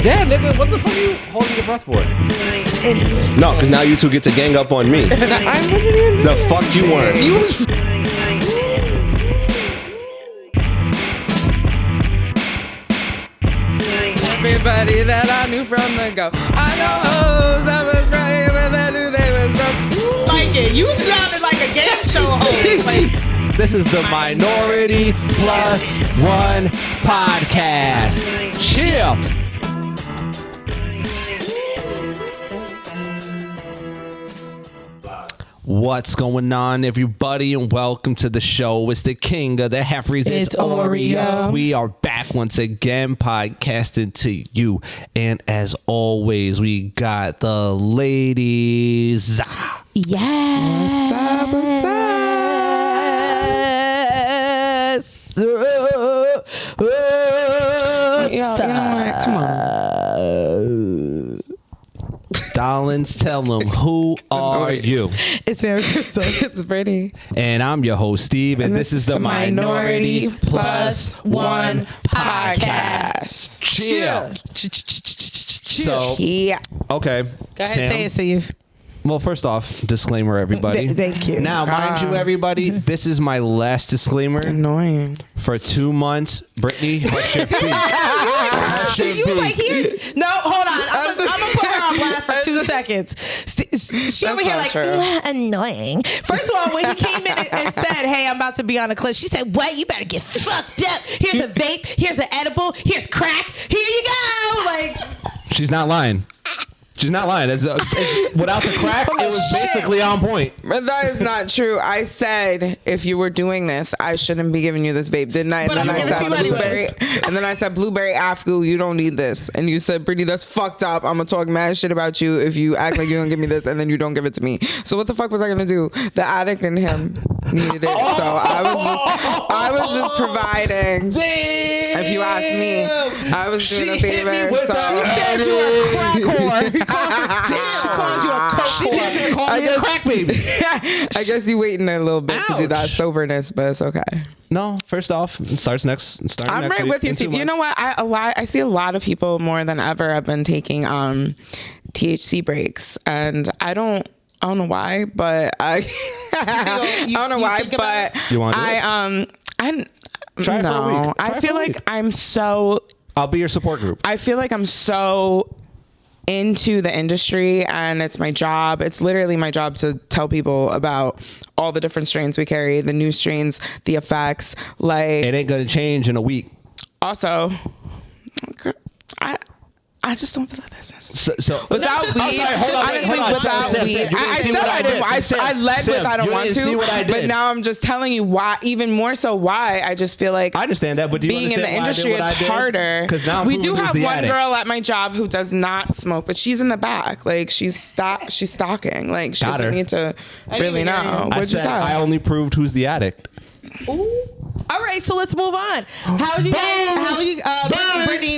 Yeah, nigga, what the fuck are you holding your breath for? No, because now you two get to gang up on me. I wasn't even doing The fuck you weren't. You was... Everybody that I knew from the go. I know hoes that was right, but I knew they was broke. Like it. You sounded like a game show host. Like, This is the MinorityPlus1 Podcast. Chill. What's going on, everybody, and welcome to the show. It's the king of the Heffries. It's Oreo. We are back once again, podcasting to you. And as always, we got the ladies. Yes. what's up? Yo, you know what? Come on. Darlings, tell them, who are you? It's Sarah Crystal. It's Brittany. And I'm your host, Steve, and this is the MinorityPlus1 Podcast. Chill. So, Yeah. okay. Go ahead, Sam. say it, Steve. Well, first off, disclaimer, everybody. Thank you. Now, mind you, everybody, this is my last disclaimer. Annoying. For 2 months, Brittany, hush your feet. Hush your You was like, feet. here. No, hold on. I'm going to put her on blast for 2 seconds. She over here like, annoying. First of all, when he came in and said, hey, I'm about to be on a cliff, she said, what? You better get fucked up. Here's a vape. Here's an edible. Here's crack. Here you go. Like, She's not lying. She's not lying. Without the crack, it was basically on point. But that is not true. I said if you were doing this, I shouldn't be giving you this vape, didn't I? And But then I'm I giving it said to you blueberry, anyways. and then I said blueberry afgoo. You don't need this, and you said Brittany, that's fucked up. I'm gonna talk mad shit about you if you act like you don't give me this, and then you don't give it to me. So what the fuck was I gonna do? The addict in him needed it, so I was just providing. Damn. If you ask me, I was doing a favor. So she said you a crack whore. She called you a coke She didn't whore. even call me a crack baby. I guess you waiting a little bit to do that Ouch. soberness, but it's okay. No, first off, it starts next. I'm right with you, Steve. You know what? I see a lot of people more than ever have been taking THC breaks, and I don't know why, but I don't know why, but You want to do it? Try it for a week. Try I it feel for a like week. I'm so. I'll be your support group. I feel like I'm so into the industry, and it's my job. It's literally my job to tell people about all the different strains we carry, the new strains, the effects. Like, It ain't gonna change in a week. also, I just don't feel that business. So Without I'm weed, sorry, hold on, honestly, hold on. without Sam, weed, you didn't I see said what I didn't. did. I led Sam, with I don't you want didn't see what I to, but did. now I'm just telling you why. Even more so, why I just feel like I understand that, but do you being in the understand why I did industry, what I it's did? harder. 'Cause now I'm We proving do who's have the one addict. girl at my job who does not smoke, but she's in the back. Like she's stalking. Like she Got doesn't her. need to didn't really even hear know. you. What'd you I say? said I only proved who's the addict. Ooh. All right, so let's move on. How are you guys? How are you?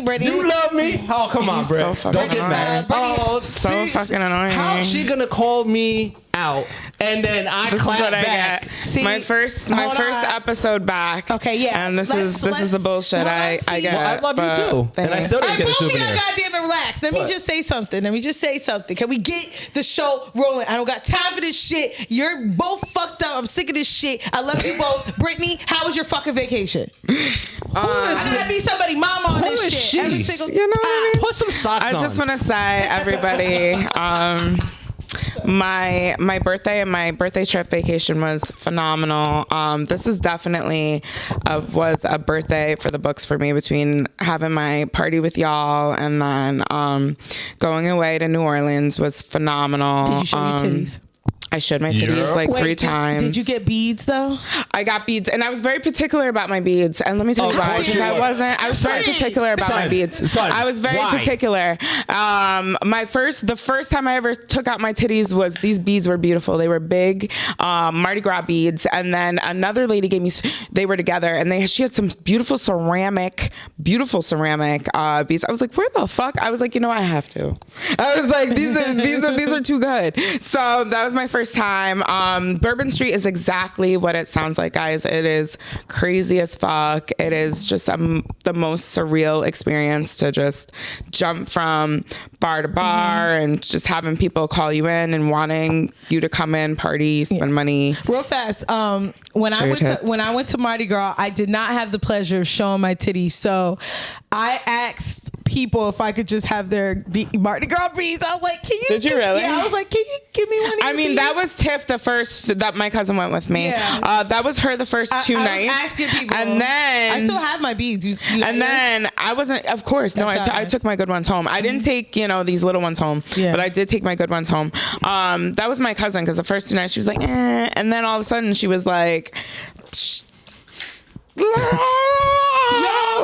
Brittany. You love me? Oh, come on, He's Britt. so fucking Don't get mad. annoying. Oh, So fucking annoying. How's she gonna call me out and then I This is clap what I back? get. See, my first hold on. episode back. Okay, yeah. And this is the bullshit hold on, I Steve. get. Well, I love you but too, and I thanks. still All didn't right, get a both of souvenir. y'all goddamn it, relax. Let me What? just say something. Can we get the show rolling? I don't got time for this shit. You're both fucked up. I'm sick of this shit. I love you both. Brittany, how was your fucking vacation? I gotta be somebody mama on Who this is shit. she? Every single You know what I mean? Put some socks I on. just want to say, everybody, my birthday and my birthday trip vacation was phenomenal. This is definitely was a birthday for the books for me, between having my party with y'all and then going away to New Orleans was phenomenal. Did you show your titties? I showed my titties like 3 times. Did you get beads though? I got beads, and I was very particular about my beads. And let me tell you why. Because I was very particular about my beads. I was very particular. The first time I ever took out my titties was, these beads were beautiful. They were big, Mardi Gras beads. And then another lady gave me, they were together, and she had some beautiful ceramic beads. I was like, where the fuck? I was like, I have to. I was like, these are too good. So that was my first time. Bourbon Street is exactly what it sounds like, guys. It is crazy as fuck. It is just the most surreal experience to just jump from bar to bar and just having people call you in and wanting you to come in, party, spend money. Real fast. When I went to Mardi Gras, I did not have the pleasure of showing my titties, so I asked people if I could just have their Mardi Gras beads. I was like, can you? Did you really? Yeah, I was like, can you give me one of your beads? That was Tiff the first that my cousin went with me. Yeah. That was her the first 2 nights. I was asking people. And then I still have my beads. Then I wasn't, of course, no, I took my good ones home. I didn't take, these little ones home, but I did take my good ones home. That was my cousin, because the first 2 nights she was like, eh. And then all of a sudden she was like, Yo,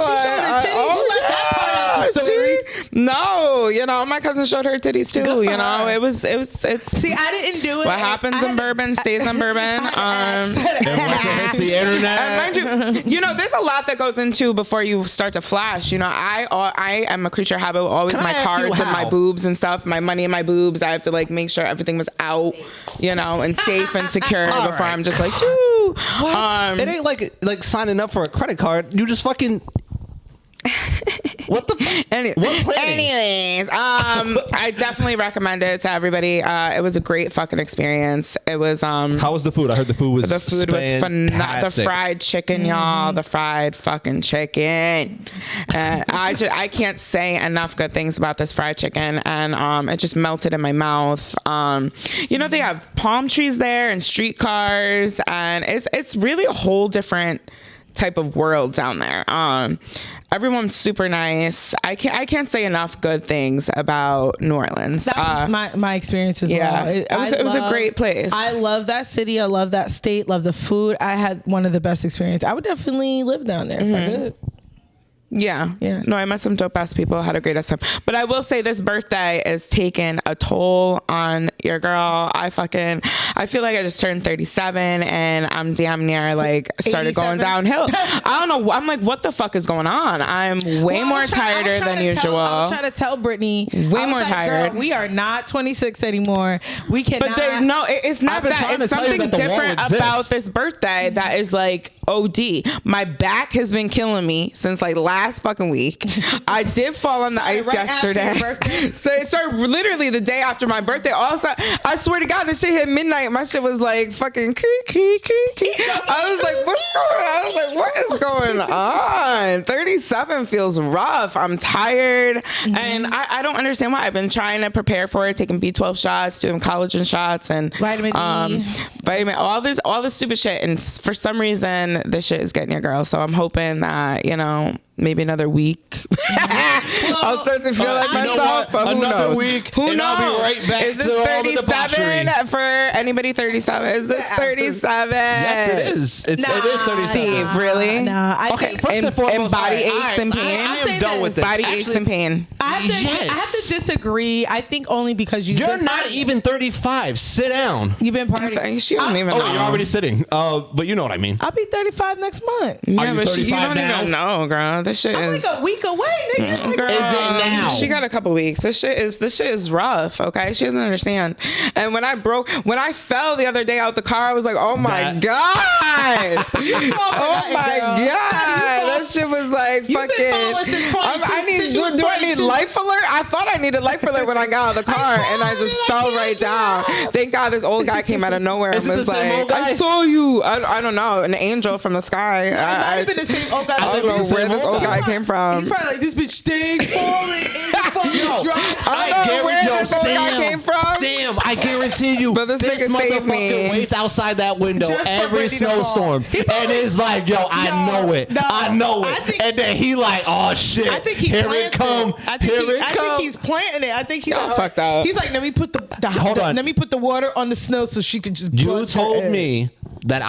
she showed her titties. You left that part out the story. No, my cousin showed her titties too. It's. See, I didn't do it. What happens in bourbon stays in bourbon. And once it hits the internet, and mind you, there's a lot that goes into before you start to flash. I am a creature of habit. Always my cards and my boobs and stuff, my money and my boobs. I have to make sure everything was out, and safe and secure before I'm just like, Choo. What? It ain't like signing up for a credit card. You just fucking. What the? Anyways, I definitely recommend it to everybody. It was a great fucking experience. It was. How was the food? I heard the food was. The food was phenomenal. The fried chicken, y'all. The fried fucking chicken. I can't say enough good things about this fried chicken, and it just melted in my mouth. They have palm trees there and streetcars, and it's really a whole different type of world down there. Everyone's super nice. I can't say enough good things about New Orleans. That was my experience as well. It was a great place. I love that city. I love that state. Love the food. I had one of the best experiences. I would definitely live down there if I could. Yeah. No, I met some dope ass people, had a great ass time. But I will say this birthday is taking a toll on your girl. I feel like I just turned 37 and I'm damn near started 87? Going downhill. I don't know. I'm like, what the fuck is going on? I'm way more tired than usual. I was trying to tell Brittany. Way more tired. Girl, we are not 26 anymore. We cannot. But it's not that. It's something different about this birthday that is OD. My back has been killing me since last fucking week. I did fall on the ice yesterday. So it started literally the day after my birthday. All of a sudden, I swear to God, this shit hit midnight. My shit was fucking creak. I was like, what's going on? I was like, what is going on? 37 feels rough. I'm tired. And I don't understand why. I've been trying to prepare for it, taking B12 shots, doing collagen shots, and vitamin D. all this stupid shit. And for some reason, this shit is getting your girl. So I'm hoping that, maybe another week. I'll start to feel like myself, but who knows? Week, who and knows? I'll be right back. Is this to 37 for anybody 37? Is this 37? Yes, it is. It is 37. Steve, really? No. Okay, first and foremost, and body aches and pain. I am done with this. Body aches and pain. I have to disagree. I think only because you're not even 35. Sit down. You've been partying. She don't even know. Oh, you're already sitting. But you know what I mean. I'll be 35 next month. Yeah, but you don't now? even know, girl. This shit I'm is a week away, nigga. Girl, is it now? She got a couple weeks. This shit is rough. Okay, she doesn't understand. And when I fell the other day out the car, I was like, oh my god, oh my god, that shit was fucking. Do I need life alert? I thought I needed life alert when I got out of the car, and I just fell right down. Thank God this old guy came out of nowhere and was like, I saw you. I don't know, an angel from the sky. It might have been the same old guy. I don't know where this old guy came from. He's probably like, this bitch staying falling in the fucking drop. I don't know where where that came from? Sam, I guarantee you, But this nigga saved me. motherfucker waits outside that window Just for every Brittany to fall. snowstorm, and it's like, yo, I know it. And then he like, oh shit, I think he here plants it come. I think Here it I come. think he's planting it. I think he's Y'all fucked up. He's like, let me put let me put the water on the snow so she could just. You bust her told in. me that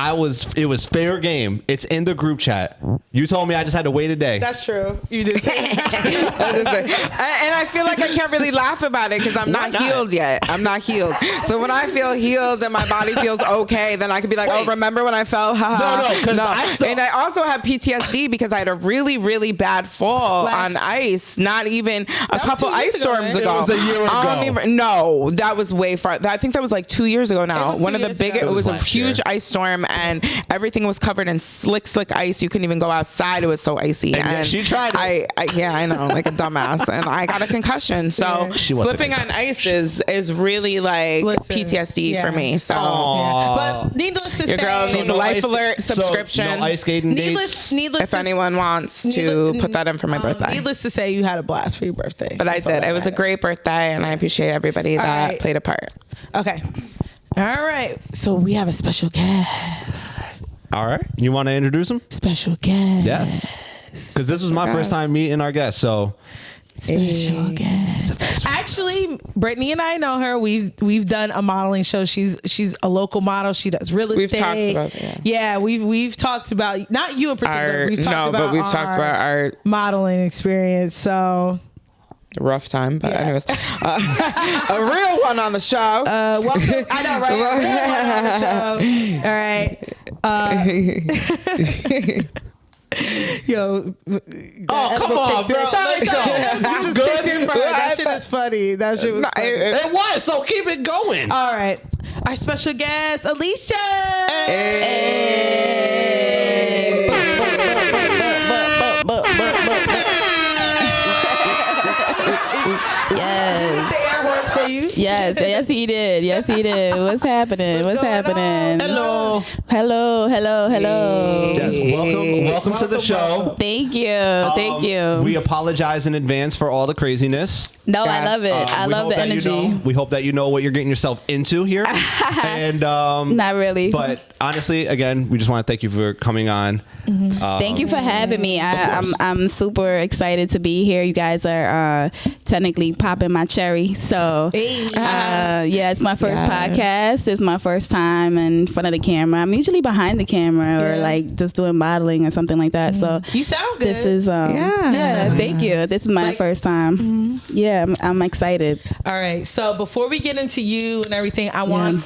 it was fair game. It's in the group chat. You told me I just had to wait a day. That's true. You did say that. And I feel like I can't really laugh about it because I'm not healed yet. I'm not healed. So when I feel healed and my body feels okay, then I could be like, oh, remember when I fell? No. And I also have PTSD because I had a really, really bad fall on ice. Not even a couple ice storms ago. It was a year ago. I don't even. No, that was way far. I think that was like 2 years ago now. was One 2 of the years biggest. ago. It was a last huge year. ice storm and everything was covered in slick ice. You couldn't even go outside. It was so icy. And she tried it. I know, like a dumbass, and I got a concussion. So She was a slipping on ice is really like PTSD for me. So But needless to your say, girl needs a life alert So, subscription. no ice skating dates. needless if to anyone wants to put that in for my birthday. Needless to say, you had a blast for your birthday. But I That's all did. that It was a matters. great birthday, and I appreciate everybody that right. played a part. Okay. All right. So we have a special guest. All right. You want to introduce him? Special guest. Yes. Because this was my first time meeting our guest, so. Special guest. Actually, Brittany and I know her. We've done a modeling show. She's a local model. She does real estate. We've talked about it, yeah. We've talked about, not you in particular. We've talked about our modeling experience. So rough time, but anyways, a real one on the show. welcome. I know, right? Real one on the show. All right. Yo. Oh, come on, bro. Sorry. You just kicked in for her. That shit is funny. That shit was funny. It was, so keep it going. All right. Our special guest, Alicia. Yes. The air horns for you. Yes, he did. Yes, he did. What's happening? What's going happening? Hello. Hello. Yes, welcome to the show. Thank you. We apologize in advance for all the craziness. No, I love it. I We love hope the that you energy. know- we hope that you know what you're getting yourself into here. And Not really. But honestly, again, we just want to thank you for coming on. Thank you for having me. I'm super excited to be here. You guys are technically popping my cherry. So yeah, it's my first podcast. It's my first time in front of the camera. I'm usually behind the camera or like just doing modeling or something like that. So You sound good. this is thank you. This is my first time. Yeah, I'm excited. All right. So before we get into you and everything, I want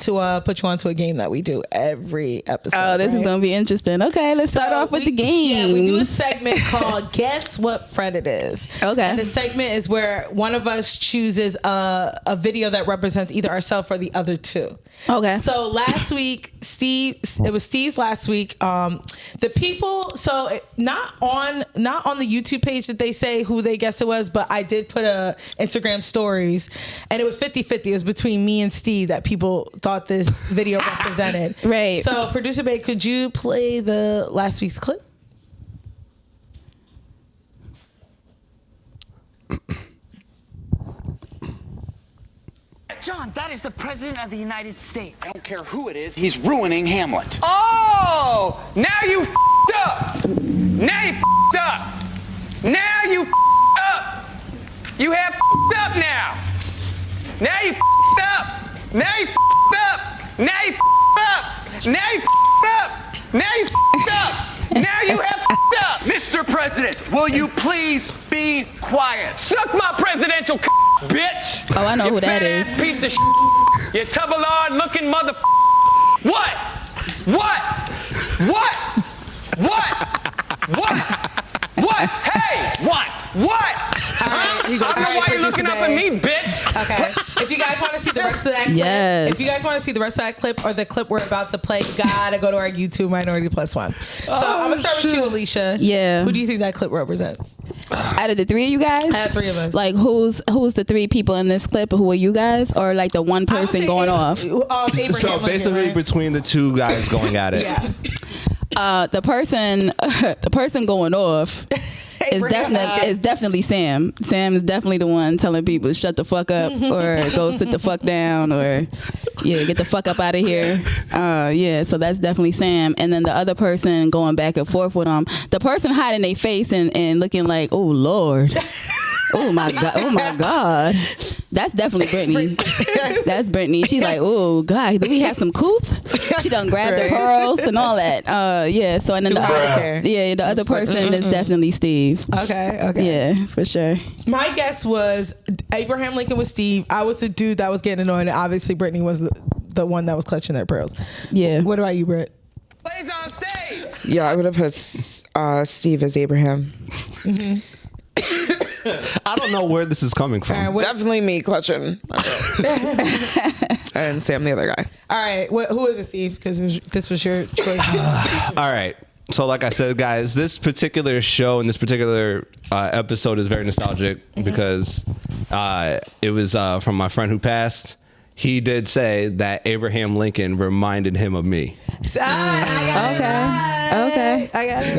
to put you onto a game that we do every episode. Oh, this is gonna be interesting. Okay, let's start off with the game. Yeah, we do a segment called Guess What Friend It Is. Okay. And the segment is where one of us chooses a video that represents either ourselves or the other two. Okay. So last week, it was Steve's last week. The people, so not on the YouTube page did they say who they guessed it was, but I did put a Instagram stories, and it was 50-50. It was between me and Steve that people thought this video represented. Right. So producer Babe, could you play the last week's clip? John, that is the President of the United States. I don't care who it is, he's ruining Hamlet. Oh! Now you f***ed up! Now you f***ed up! Now you f***ed up! You have f***ed up now! Now you f***ed up! Now you f***ed up! Now you f***ed up! Now you f***ed up! Now you f***ed up! Now you have f***ed up! Mr. President, will you please be quiet? Suck my presidential bitch! Oh, I know you who that fat-ass is. piece of you tubbalard-looking mother. What? What? What? What? What? What? Hey! What? What? I don't know why you're looking up at me, bitch. Okay. If you guys want to see the rest of that clip, Yes. if you guys want to see the rest of that clip or the clip we're about to play, you gotta go to our YouTube MinorityPlus1. So I'm gonna start with you, Alicia. Yeah. Who do you think that clip represents? Out of the three of you guys, Out of three of us. like who's the three people in this clip? Who are you guys, or like the one person going off? Abraham So Lincoln, basically, right? between the two guys going at it. Yeah. The person going off. It's definitely Sam. Sam is definitely the one telling people shut the fuck up or go sit the fuck down or get the fuck up out of here. So that's definitely Sam. And then the other person going back and forth with them, the person hiding their face and looking like, oh Lord. Oh my God. That's definitely Brittany. That's Brittany. She's like, oh God, do we have some couth? She done grabbed the pearls and all that. So and then the other person is definitely Steve. Okay. Yeah, for sure. My guess was Abraham Lincoln was Steve. I was the dude that was getting annoyed, and obviously Brittany was the one that was clutching their pearls. Yeah. What about you, Britt? Plays on stage. Yeah, I would have put Steve as Abraham. I don't know where this is coming from. Definitely me clutching. And Sam, the other guy. All right. Who is it, Steve? Because this was your choice. All right. So like I said, guys, this particular show and this particular episode is very nostalgic because it was from my friend who passed. He did say that Abraham Lincoln reminded him of me. Okay. I got it.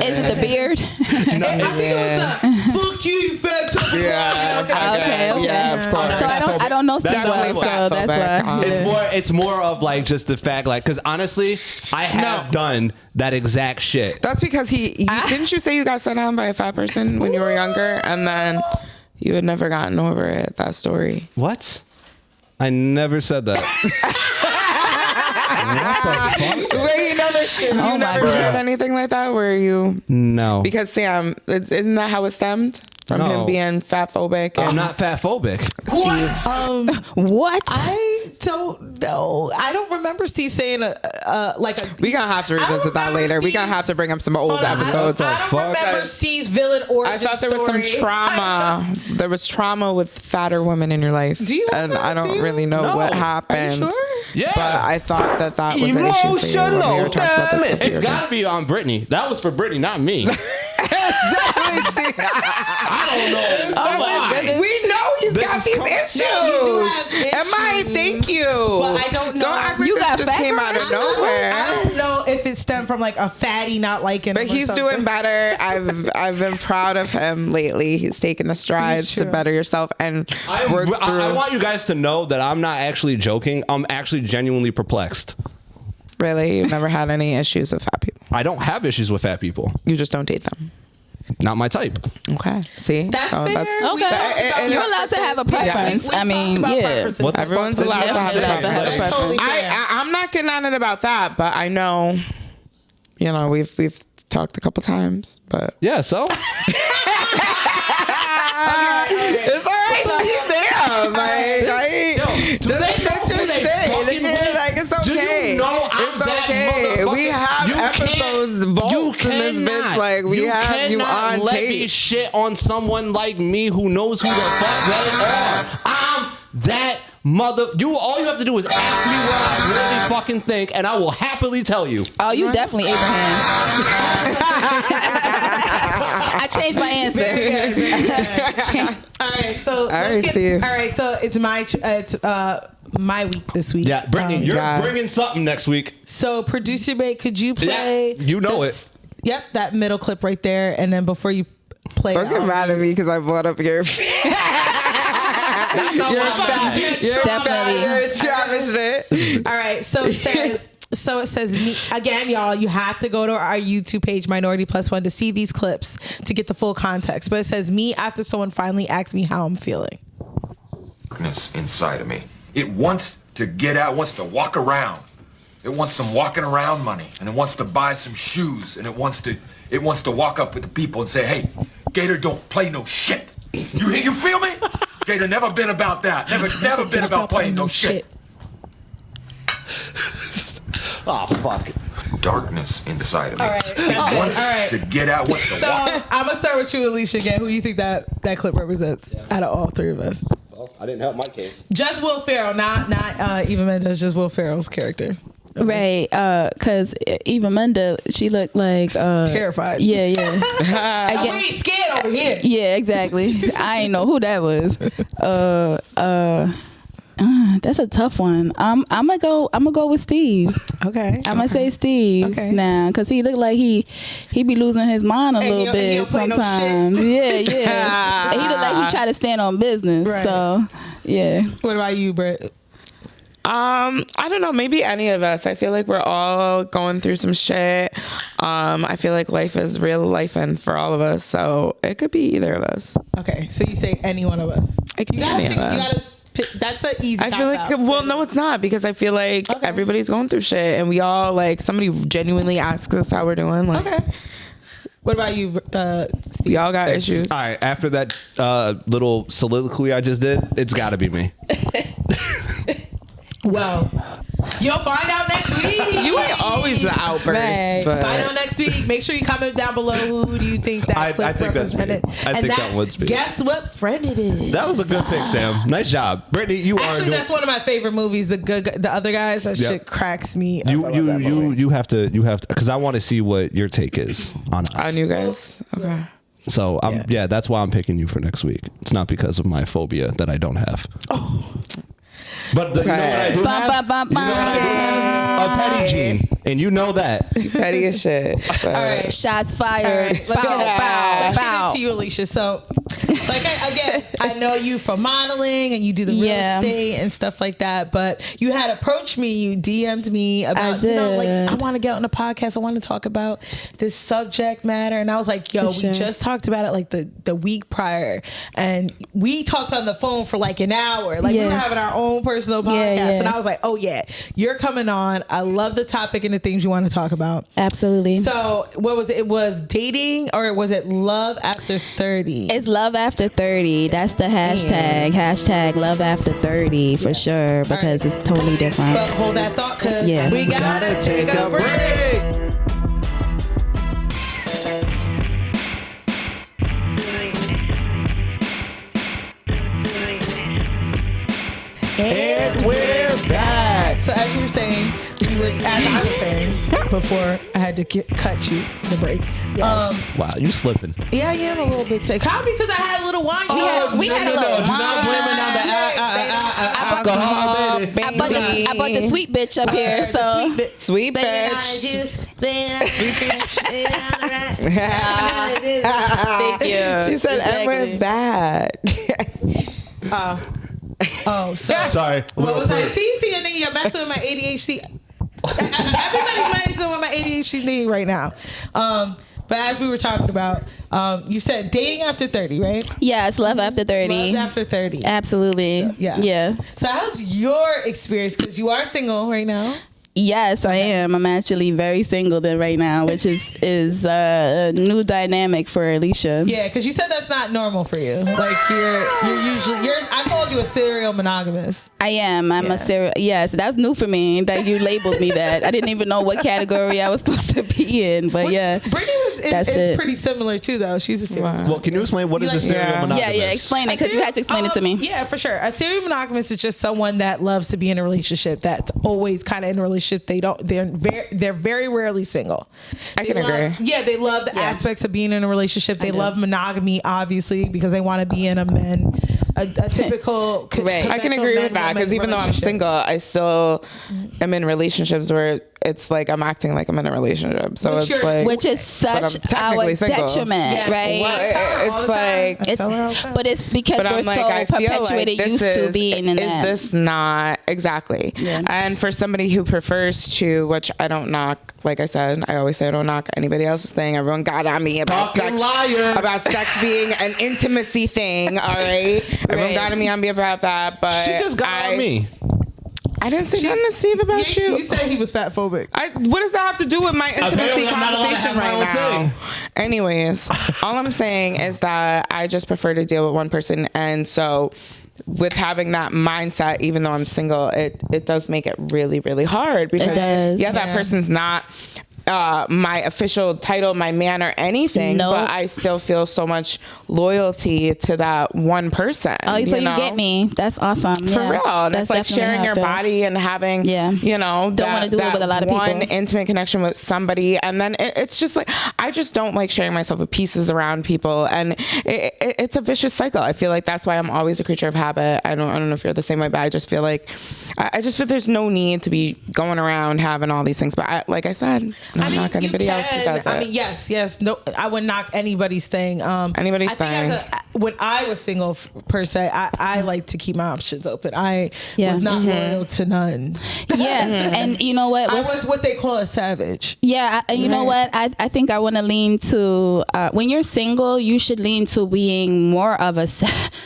Is it the beard? I think it was the fuck you, fat turkey. Okay. Yeah, of course. So I don't know Steve well, so that's why. It's more of like just the fact, like, because honestly, I have done that exact shit. That's because didn't you say you got sent on by a fat person when you were younger, and then you had never gotten over it? That story. What? I never said that. What the fuck? Wait, you never heard anything like that? Where you? No. Because Sam, isn't that how it stemmed? From him being fat phobic? I'm not fat phobic. Steve. What? I don't know. I don't remember Steve saying We're gonna have to revisit that later. We're gonna have to bring up some old episodes. I don't remember Steve's villain origin I thought there was some trauma. There was trauma with fatter women in your life. Do you? And I don't really know what happened. Are you sure? Yeah. But I thought that was an issue for you when we were talking about this couple It's years gotta ago. be on Brittany. That was for Brittany, not me. I don't know. Oh my goodness. We know he's got these issues. Am I? Thank you. But I don't know. Don't act like You this got just came out of nowhere. I don't know if it stemmed from like a fatty not liking But him or he's something. doing better. I've been proud of him lately. He's taken the strides to better yourself and work through. I want you guys to know that I'm not actually joking. I'm actually genuinely perplexed. Really? You've never had any issues with fat people? I don't have issues with fat people. You just don't date them? Not my type. Okay. See? That's fair. Okay. You're allowed to have a preference. I mean, yeah. Everyone's allowed to have a preference. Totally I'm not getting on it about that, but I know, we've talked a couple times, but Yeah, so? it's all right. Damn, just fix your shit. Like, it's okay. Do you know I'm that motherfucker? We have episodes vaults in this bitch. Like, we have you on let tape. me shit on someone like me who knows who the fuck they are. I'm that mother. All you have to do is ask me what I really fucking think, and I will happily tell you. Oh, you definitely Abraham. I changed my answer. All right, so Steve. All right, so it's my week this week. Yeah, Brittany, you're bringing something next week. So producer babe, could you play? Yeah, you know it. Yep, that middle clip right there, and then before you play, Don't get mad at me because I brought up your. You're Definitely. You're a travesty. All right, so it says me again, y'all. You have to go to our YouTube page, MinorityPlus1, to see these clips to get the full context. But it says me after someone finally asked me how I'm feeling. Inside of me, it wants to get out, wants to walk around. It wants some walking around money, and it wants to buy some shoes, and it wants to walk up with the people and say, "Hey, Gator, don't play no shit." You feel me? Gator never been about that. Never been about playing no shit. Oh, fuck. Darkness inside of me. All right. It wants to get out, wants to So walk. I'm gonna start with you, Alicia. Again, who do you think that clip represents out of all three of us? Well, I didn't help my case. Just Will Ferrell, not Eva Mendes. Just Will Ferrell's character. Right, because Eva Mendes, she looked like terrified. Yeah. We ain't scared over here. Yeah, exactly. I ain't know who that was. That's a tough one. I'm gonna go with Steve. Okay. I'm gonna say Steve now, cause he look like he be losing his mind a little bit sometimes. Yeah. And he look like he try to stand on business. Right. So yeah. What about you, Britt? I don't know. Maybe any of us. I feel like we're all going through some shit. I feel like life is real life, and for all of us. So it could be either of us. Okay, so you say any one of us. It could be any of us. That's an easy. I feel like no, it's not, because I feel like everybody's going through shit, and we all like somebody genuinely asks us how we're doing. Like, what about you, Steve? We all got issues. All right. After that little soliloquy I just did, it's got to be me. Well, you'll find out next week. You ain't always the outburst. Right. But find out next week. Make sure you comment down below. Who do you think that clip I think that's me. represented? I think that would be. Guess what friend it is? That was a good pick, Sam. Nice job, Brittany. Actually, that's one of my favorite movies. The other guys. That shit cracks me up. You have to because I want to see what your take is on us. On you guys. Okay. So that's why I'm picking you for next week. It's not because of my phobia that I don't have. But you know what I do have? A petty gene, and you know that. You petty as shit. All right. Shots fired. Let's get into you, Alicia. So, I know you from modeling and you do the real estate and stuff like that. But you had approached me, you DM'd me about, I want to get on the podcast. I want to talk about this subject matter. And I was like, we just talked about it like the week prior, and we talked on the phone for like an hour. Like we were having our own personal podcast, and I was like, oh yeah, you're coming on. I love the topic and the things you want to talk about. Absolutely. So what was it? It was dating, or was it love after 30? It's love after 30. That's the hashtag. Hashtag love after 30 for sure, because it's totally different. But hold that thought, cause we gotta take a break. And we're back. So as you were saying, as I was saying before, I had to cut you the break. Yes. Wow, you slipping. Yeah, I am a little bit sick. How? Because I had a little wine. We had a little Do not blame it on the alcohol, baby. I bought the sweet bitch up here. So sweet bitch. Thank you. She said, and we're back. Oh, sorry. What was that? See, and then you're messing with my ADHD. Everybody's messing with my ADHD right now. But as we were talking about, you said dating after 30, right? Yes, love after 30. Love after 30. Absolutely. Yeah. So how's your experience? Because you are single right now. Yes, I am. I'm actually very single right now, which is a new dynamic for Alicia. Yeah, because you said that's not normal for you. Like you're usually I called you a serial monogamous. I am. I'm a serial. Yes, that's new for me that you labeled me that. I didn't even know what category I was supposed to be in, but yeah. Brittany is pretty similar too, though. She's a serial. Well, can you explain what is a serial monogamous? Yeah, explain it, because you had to explain it to me. Yeah, for sure. A serial monogamous is just someone that loves to be in a relationship, that's always kind of in a relationship. They're very rarely single. I can agree. Yeah, they love the aspects of being in a relationship. They love monogamy, obviously, because they want to be in a typical. I can agree with that, because even though I'm single, I still am in relationships where it's like I'm acting like I'm in a relationship. So which is such our detriment, right? But it's because we're so perpetuated used to being in that. Is this not exactly? Yeah. And for somebody who prefers to, which I don't knock, like I said, I always say I don't knock anybody else's thing. Everyone got on me about sex being an intimacy thing. All right, everyone got on me about that, but she just got on me. I didn't say nothing to Steve about you. You said he was fat phobic. What does that have to do with my intimacy conversation right now? Anyways, all I'm saying is that I just prefer to deal with one person, and so with having that mindset, even though I'm single, it does make it really, really hard, because that person's not my official title, my man, or anything, but I still feel so much loyalty to that one person. Oh, so you get me. That's awesome. For real. And That's it's like sharing your body and having, you know, don't want to do it with a lot of people. One intimate connection with somebody. And then it's just like, I just don't like sharing myself with pieces around people. And it's a vicious cycle. I feel like that's why I'm always a creature of habit. I don't know if you're the same way, but I just feel like, there's no need to be going around having all these things. But like I said, I knock anybody else who does it. I mean, yes. No, I would knock anybody's thing. Anybody's thing. When I was single, per se, I like to keep my options open. I was not loyal to none. Yeah, and you know what? I was what they call a savage. Yeah, you know what? I think I want to lean to, when you're single, you should lean to being more of a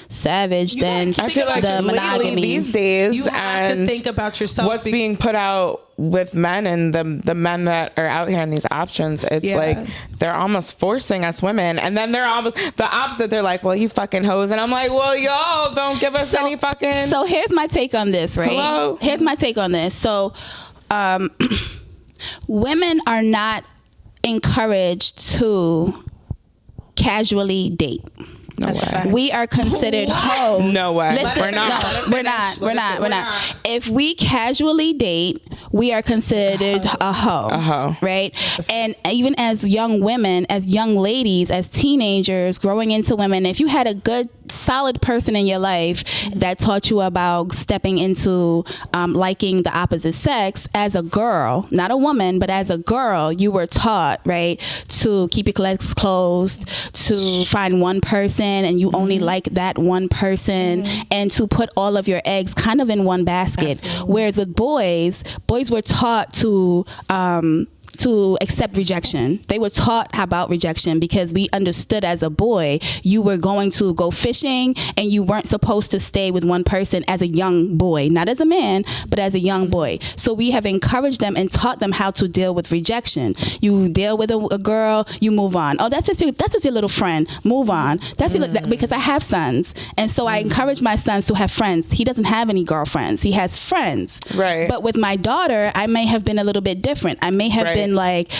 savage than I feel like the monogamy. These days. You have to think about yourself. What's being put out with men and the men that are out here in these options, it's like they're almost forcing us women, and then they're almost the opposite. They're like, well, you fucking hoes, and I'm like, well, y'all don't give us any fucking. So here's my take on this, right? Hello? Here's my take on this. So women are not encouraged to casually date. No way. We are considered hoes. No way. Listen, We're not. No, we're not. If we casually date, we are considered a hoe. A hoe. Right? And even as young women, as young ladies, as teenagers, growing into women, if you had a good, solid person in your life that taught you about stepping into liking the opposite sex, as a girl, not a woman, but as a girl, you were taught, right, to keep your legs closed, to find one person and you only like that one person, and to put all of your eggs kind of in one basket. Absolutely. Whereas with boys were taught to accept rejection. They were taught about rejection because we understood as a boy, you were going to go fishing and you weren't supposed to stay with one person as a young boy, not as a man, but as a young boy. So we have encouraged them and taught them how to deal with rejection. You deal with a girl, you move on. Oh, that's just your little friend. Move on. That's because I have sons. And so I encourage my sons to have friends. He doesn't have any girlfriends. He has friends. Right. But with my daughter, I may have been a little bit different. I may have been like,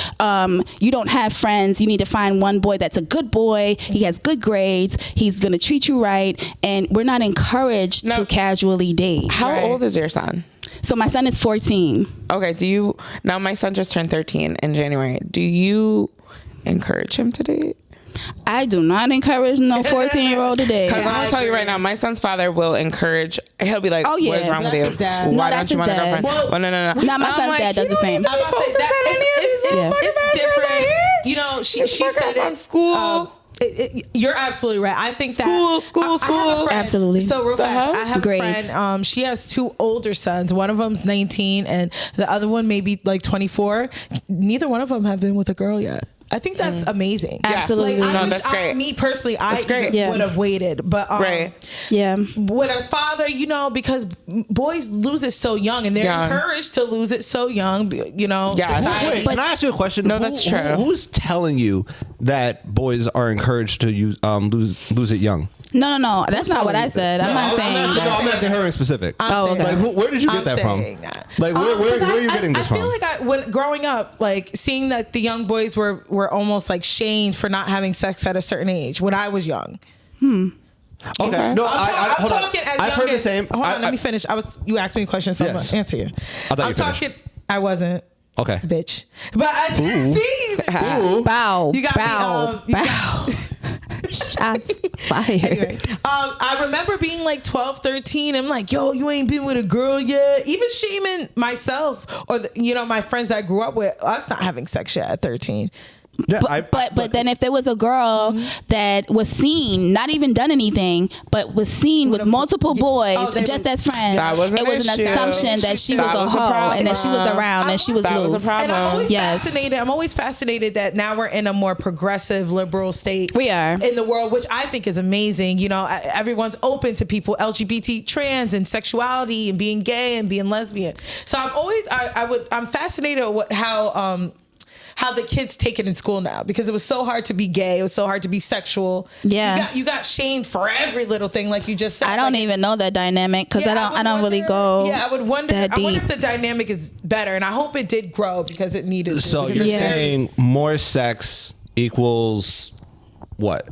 you don't have friends. You need to find one boy that's a good boy. He has good grades. He's going to treat you right. And we're not encouraged to casually date. How old is your son? So my son is 14. Okay. Now my son just turned 13 in January. Do you encourage him to date? I do not encourage no 14-year-old to date. Because I'm going to tell you right now, my son's father will encourage. He'll be like, what's wrong with you? Why don't you want a girlfriend? Well, no. Not my son's dad does the same. It's different. You know, she said it. School. You're absolutely right. I think school. Absolutely. So real fast, I have Grades. a friend. She has two older sons. One of them's 19, and the other one maybe like 24. Neither one of them have been with a girl yet. I think that's amazing. Absolutely. Like, that's great. Me personally, I would have waited, but with a father, you know, because boys lose it so young, and they're encouraged to lose it so young. You know. Yeah. Wait, can I ask you a question? No, that's true. Who's telling you that boys are encouraged to lose it young? No. That's not what I said. I'm not saying that. I'm asking her in specific. Okay. Like, where did you get that from? Like, where are you getting this from? I feel like when growing up, like seeing that the young boys were almost like shamed for not having sex at a certain age when I was young. Okay. No, I'm talking as I've young heard the as, same. Hold on, let me finish. You asked me a question, so I'm going to answer you. I thought I'm you talking. I wasn't. Okay. Bitch. But I see. Bow. You got bow. me. Bow. Shots fired. Anyway, I remember being like 12, 13. I'm like, yo, you ain't been with a girl yet. Even shaming myself or my friends that I grew up with, us not having sex yet at 13. Yeah, but then if there was a girl that was seen, not even done anything, but was seen with multiple boys just as friends, it was an assumption that she was a hoe and that she was around and she was loose. And I'm always fascinated that now we're in a more progressive, liberal state. We are. In the world, which I think is amazing. You know, everyone's open to people, LGBT, trans, and sexuality, and being gay and being lesbian. So I'm always, I'm fascinated with how how the kids take it in school now, because it was so hard to be gay. It was so hard to be sexual. Yeah. You got shamed for every little thing, like you just said. I don't even know that dynamic because I don't really go. Yeah, I would wonder. that I wonder deep. if the dynamic is better, and I hope it did grow because it needed to. So because you're saying more sex equals what?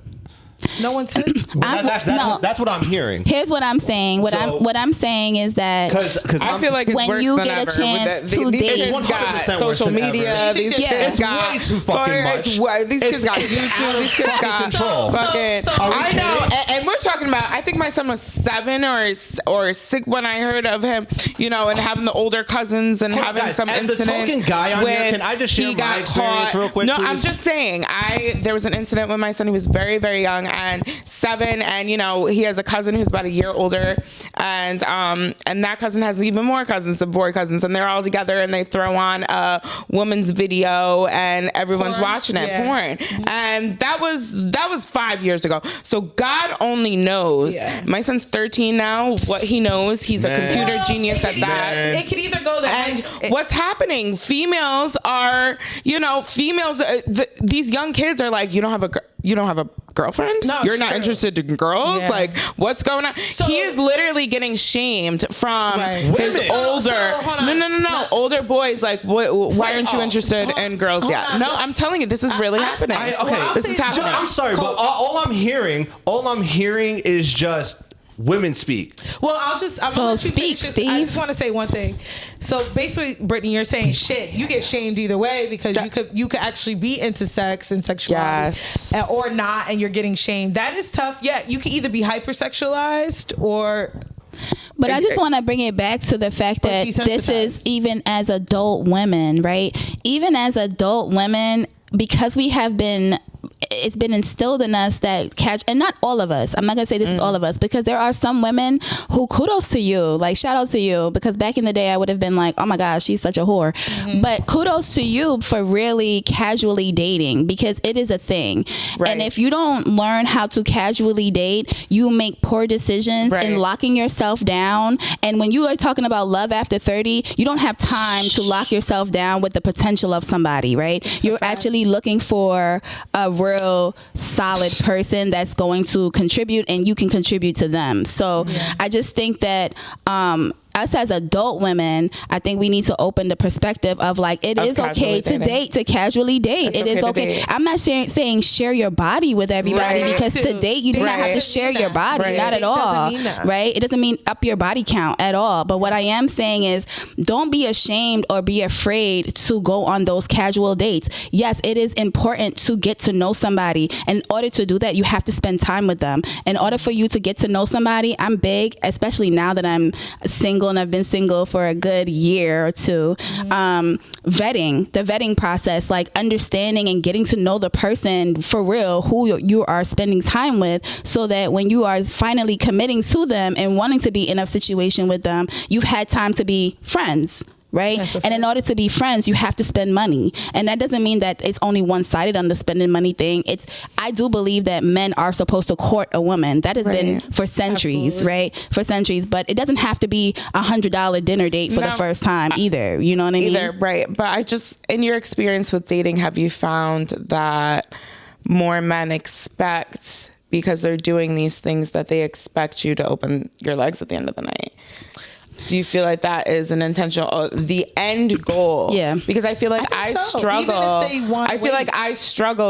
no one said. That's what I'm hearing. Here's what I'm saying. What I'm saying is that Because I feel like it's when worse you than get a ever. chance to these date, kids It's got 100% worse social than media. ever. These Yeah. kids It's got way too fucking much. These kids got It's YouTube. out of These kids got control. fucking. So- Are we I know, kidding? and we're talking about. I think my son was 7 or 6 when I heard of him. You know, and having the older cousins and having guys, some as the incident. token guy on here, with can I just share he my got experience caught. real quick, No, please? I'm just saying. There was an incident with my son. He was very, very young and 7, and you know he has a cousin who's about a year older, and that cousin has even more cousins, the boy cousins, and they're all together and they throw on a woman's video and everyone's Porn? watching it, Yeah. porn, and that was 5 years ago. So God only knows. Yeah. My son's 13 now. What he knows, he's a computer genius at that. It could either go there. And what's happening? Females are, these young kids are like, you don't have a girlfriend? No, You're it's not true. interested in girls? Yeah. Like, what's going on? So- he is literally getting shamed from Right. his Women. older, So, hold on. no, older boys. Like, why aren't you interested in girls hold yet? on. No, I'm telling you, this is really happening. This is happening. I'm sorry, but all I'm hearing is just women speak. Well, I'm So gonna let you speak, finish this. Steve. I just want to say one thing. So basically, Brittany, you're saying shit. You get shamed either way because you could actually be into sex and sexuality, Yes. or not, and you're getting shamed. That is tough. Yeah, you can either be hypersexualized or. But I just want to bring it back to the fact that this is even as adult women, right? Even as adult women, because it's been instilled in us that and not all of us, I'm not gonna say this is all of us, because there are some women who, kudos to you, like shout out to you, because back in the day I would have been like, oh my gosh, she's such a whore. But kudos to you for really casually dating, because it is a thing. Right. And if you don't learn how to casually date, you make poor decisions in locking yourself down. And when you are talking about love after 30, you don't have time to lock yourself down with the potential of somebody, right? You're actually looking for a real solid person that's going to contribute, and you can contribute to them. So I just think that us as adult women, I think we need to open the perspective of like, it is okay to date, to casually date. It is okay. I'm not saying share your body with everybody, because to date, you do not have to share your body. Not at all. Right? It doesn't mean up your body count at all. But what I am saying is, don't be ashamed or be afraid to go on those casual dates. Yes, it is important to get to know somebody. And in order to do that, you have to spend time with them. In order for you to get to know somebody, I'm big, especially now that I'm single and I've been single for a good year or two. The vetting process, like understanding and getting to know the person for real, who you are spending time with, so that when you are finally committing to them and wanting to be in a situation with them, you've had time to be friends. Right? And in order to be friends, you have to spend money. And that doesn't mean that it's only one-sided on the spending money thing. I do believe that men are supposed to court a woman. That has been for centuries, right? For centuries. But it doesn't have to be $100 dinner date for the first time either. You know what I mean? Right. But in your experience with dating, have you found that more men expect, because they're doing these things, that they expect you to open your legs at the end of the night? Do you feel like that is an intentional, the end goal? Yeah. Because I feel like I struggle.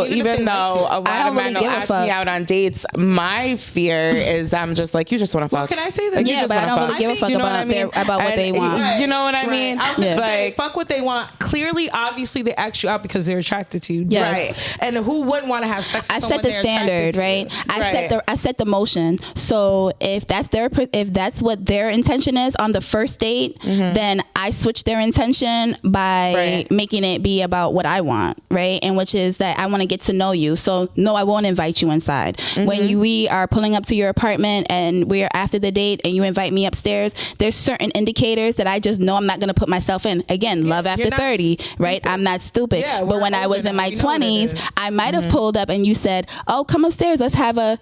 Even though a lot of men will ask me out on dates. My fear is I'm just like, you just want to fuck. Can I say that? Yeah, but I don't really give a fuck about what they want. You know what I mean? I was gonna say, fuck what they want. Clearly, obviously, they ask you out because they're attracted to you. Yes. Right. And who wouldn't want to have sex with I someone set the standard, right? I set the motion. So if that's what their intention is on the first date, then I switch their intention by making it be about what I want, right? And which is that I want to get to know you. So no, I won't invite you inside. When we are pulling up to your apartment and we're after the date and you invite me upstairs, there's certain indicators that I just know I'm not going to put myself in. Again, love after 30, right? I'm not stupid. Yeah, but when I was in my 20s, I might have pulled up and you said, "Oh, come upstairs, let's have a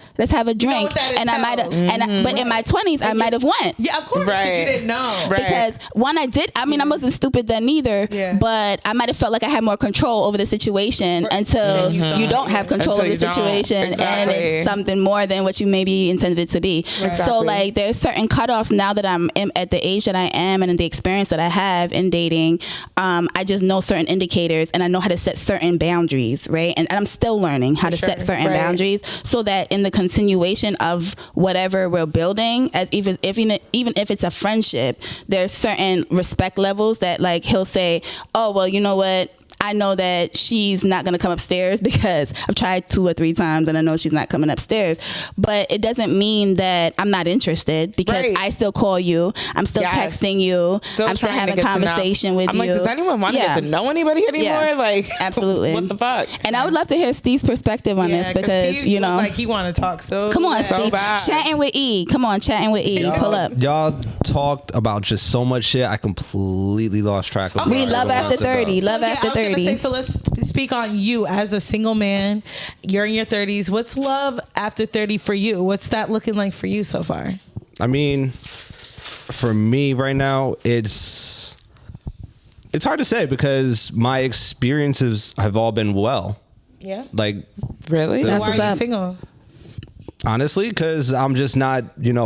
drink." And I might have, but in my 20s, I might have went. Yeah, of course, because you didn't know. Because one, I did stupid. I mean, I wasn't stupid then either, but I might have felt like I had more control over the situation until you don't have control of the situation and it's something more than what you maybe intended it to be. So like there's certain cutoffs now that I'm at the age that I am and in the experience that I have in dating. I just know certain indicators and I know how to set certain boundaries, right? And I'm still learning how to set certain boundaries so that in the continuation of whatever we're building, as even if it's a friendship, there's certain respect levels that like he'll say, oh, well, you know what? I know that she's not going to come upstairs because I've tried 2 or 3 times and I know she's not coming upstairs. But it doesn't mean that I'm not interested because I still call you. I'm still texting you. I'm still having a conversation with you. I'm like, does anyone want to get to know anybody anymore? Yeah. Like, absolutely. What the fuck? And I would love to hear Steve's perspective on this because, Steve you know. like he want to talk so come on, bad. Steve. Chatting with E. Come on, chatting with E. Pull up. Y'all talked about just so much shit. I completely lost track of. We love after 30. Love after 30. So let's speak on you as a single man. You're in your 30s. What's love after 30 for you? What's that looking like for you so far? I mean, for me right now, it's hard to say because my experiences have all been well. Yeah. Like, really? So That's why what's are you up. single? honestly, because I'm just not,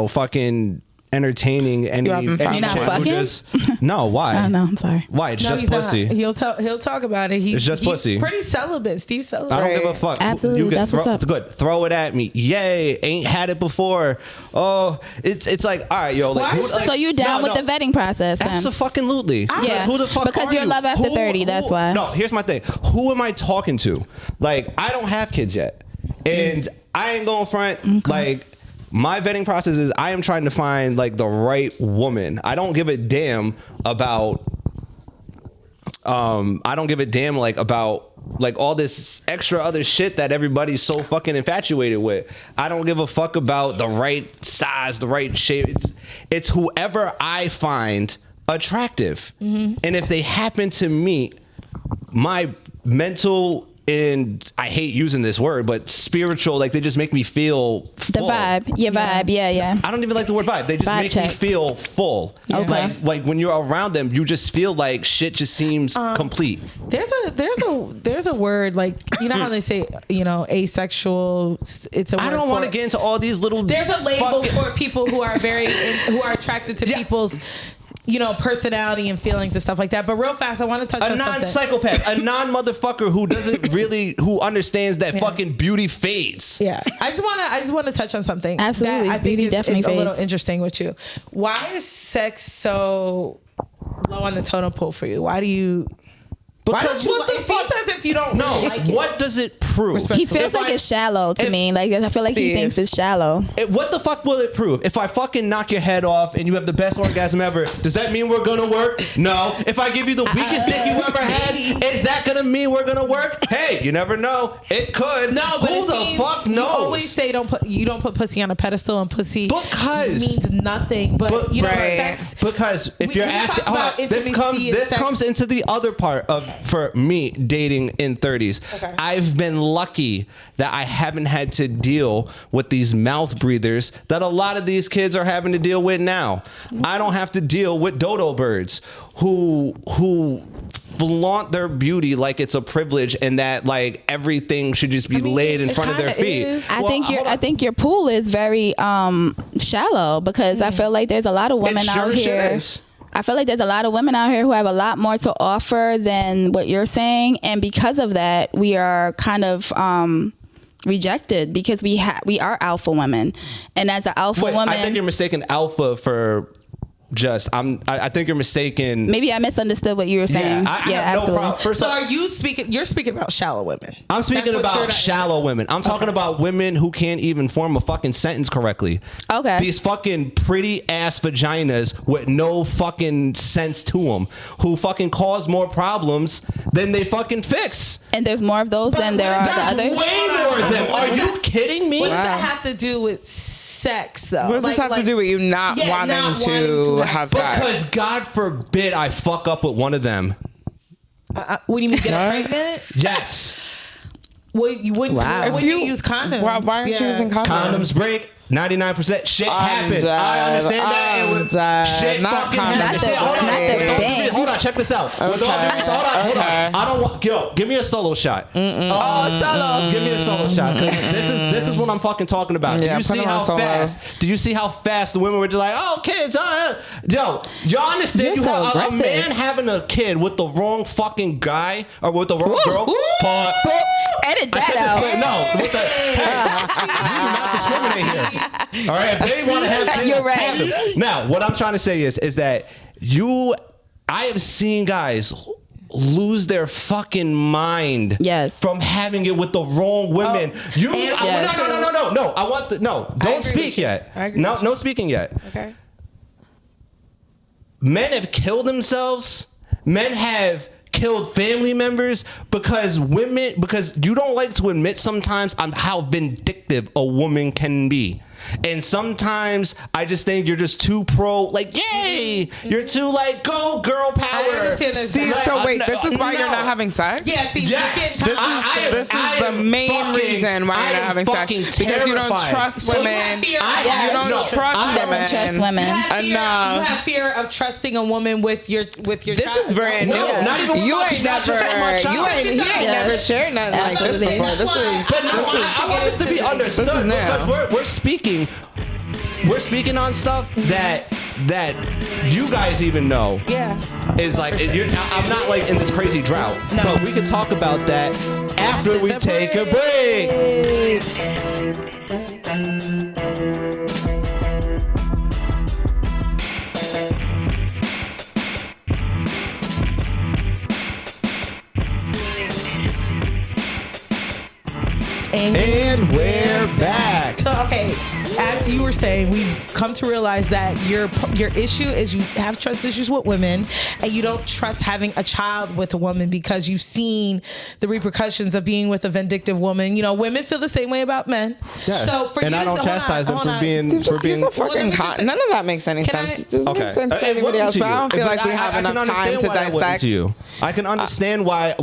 fucking entertaining any. You haven't found You're not chick who fucking? just- no, why? Oh, no, I'm sorry. Why? It's No, just he's not. pussy. He'll talk about it. It's just he's pussy. Pretty celibate. Steve's celibate. I don't give a fuck. Absolutely, that's what's up. It's good. Throw it at me. Yay! Ain't had it before. Oh, it's like, all right, yo. Like, So you're down with the vetting process then? Absolutely. Yeah. Who the fuck Because are you're you? love after 30, that's why. No, here's my thing. Who am I talking to? Like, I don't have kids yet, and I ain't going front. Okay. Like, my vetting process is I am trying to find like the right woman. I don't give a damn about. I don't give a damn about all this extra other shit that everybody's so fucking infatuated with. I don't give a fuck about the right size, the right shape. It's whoever I find attractive. Mm-hmm. And if they happen to meet my mental, and I hate using this word, but spiritual, like they just make me feel full. The vibe. Your vibe. Yeah. I don't even like the word vibe. They just Vibe make check. me feel full. Yeah. Okay. Like when you're around them, you just feel like shit just seems complete. There's a word, like, you know how they say, asexual. It's a word. I don't want to get into all these little. There's a label for people who are who are attracted to people's personality and feelings and stuff like that. But real fast, I want to touch on something. A non-psychopath, a non-motherfucker who doesn't really, who understands that fucking beauty fades. Yeah. I just want to touch on something. Absolutely. That I Beauty think definitely is a little fades. interesting with you. Why is sex so low on the totem pole for you? Why do you... Because what the it fuck? seems as if you don't really like it. What does it prove? He feels like it's shallow to me. Like I feel like he thinks it's shallow. What the fuck will it prove? If I fucking knock your head off and you have the best orgasm ever, does that mean we're gonna work? No. If I give you the weakest dick you ever had, is that gonna mean we're gonna work? Hey, you never know. It could. No, but who the fuck knows? You always say you don't put pussy on a pedestal, and pussy means nothing. But sex. Because if you're asking, about this comes into the other part of, for me, dating in 30s. Okay. I've been lucky that I haven't had to deal with these mouth breathers that a lot of these kids are having to deal with now. I don't have to deal with dodo birds who flaunt their beauty like it's a privilege and that like everything should just be laid in front of their feet. I think your pool is very shallow because I feel like there's a lot of women out here. I feel like there's a lot of women out here who have a lot more to offer than what you're saying, and because of that, we are kind of rejected because we are alpha women, and as an alpha woman, I think you're mistaken alpha for just. I think you're mistaken. Maybe I misunderstood what you were saying. I have no problem. So are you speaking? You're speaking about shallow women. I'm speaking about shallow women. I'm talking about women who can't even form a fucking sentence correctly. Okay. These fucking pretty ass vaginas with no fucking sense to them, who fucking cause more problems than they fucking fix. And there's more of those than there are the others. Way more of them. Are you kidding me? What does that have to do with sex, though? What does this have to do with you not wanting to have sex? Because God forbid I fuck up with one of them. What do you mean, get pregnant? Yes. Well, you wouldn't. Wow. Would you use condoms? Why aren't you using condoms? Condoms break. 99% shit happens. I understand that. Shit fucking happens. Hold on, check this out. Hold on. I don't want. Yo, give me a solo shot. Solo. Give me a solo shot. This is what I'm fucking talking about. Yeah, Do you see how fast the women were just like, oh, kids? Yo, y'all understand? You're so a man having a kid with the wrong fucking guy or with the wrong girl. Edit that out. No, with the you do not discriminate here. All right, if they want to have kids, you're right. have them. Now, what I'm trying to say is that I have seen guys lose their fucking mind from having it with the wrong women. No. I want don't speak yet. No speaking yet. Okay. Men have killed themselves. Men have killed family members because you don't like to admit sometimes on how vindictive a woman can be. And sometimes I just think you're just too pro, like, yay! You're too like, go girl power. I understand that. See, so wait, this is why you're not having sex? Yeah, see, this is the main reason why you're not having sex. Because you don't trust women. You don't trust women. You have fear of trusting a woman with your This is brand new. You ain't never shared nothing like this before. I want this to be understood because we're speaking on stuff that you guys even know. Yeah. Is like I'm not like in this crazy drought. No. But we can talk about that after we take a break. And we're back. So, okay, as you were saying, we've come to realize that your issue is you have trust issues with women and you don't trust having a child with a woman because you've seen the repercussions of being with a vindictive woman. You know, women feel the same way about men. Yeah. So for and you I don't chastise them for being... Steve, just use a fucking none of that makes any sense. It doesn't make sense to anybody else, but I don't feel like we have enough time to dissect. I can understand why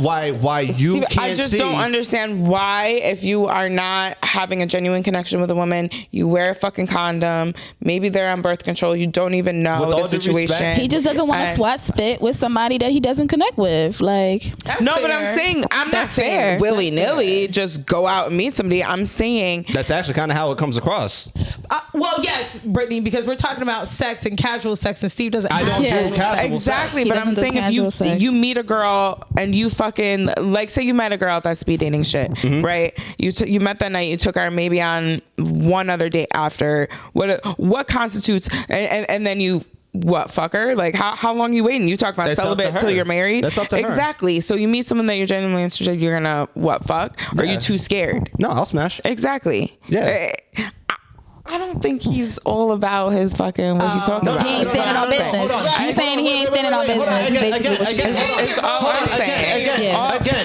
you Steve, can't see. I just don't understand why, if you are not having a genuine connection with a woman, you wear a fucking condom, maybe they're on birth control, you don't even know the situation. He just doesn't want to swat spit with somebody that he doesn't connect with. Like, that's fair. But I'm not saying willy-nilly just go out and meet somebody. I'm saying that's actually kind of how it comes across. Well, yes, Brittany, because we're talking about sex and casual sex, and Steve doesn't. I don't do casual exactly, sex. But I'm saying if you meet a girl and you fucking like, say you met a girl at that speed dating shit, right? You met that night, you took her maybe on one other date after. What constitutes and then you fuck her? Like how long you waiting? You talk about celibate till you're married. That's up to her. Exactly. So you meet someone that you're genuinely interested, you're gonna fuck? Or are you too scared? No, I'll smash. Exactly. Yeah. I don't think he's all about his fucking what he's talking about. He ain't standing on business. You're saying he ain't standing on business. It's all I'm saying.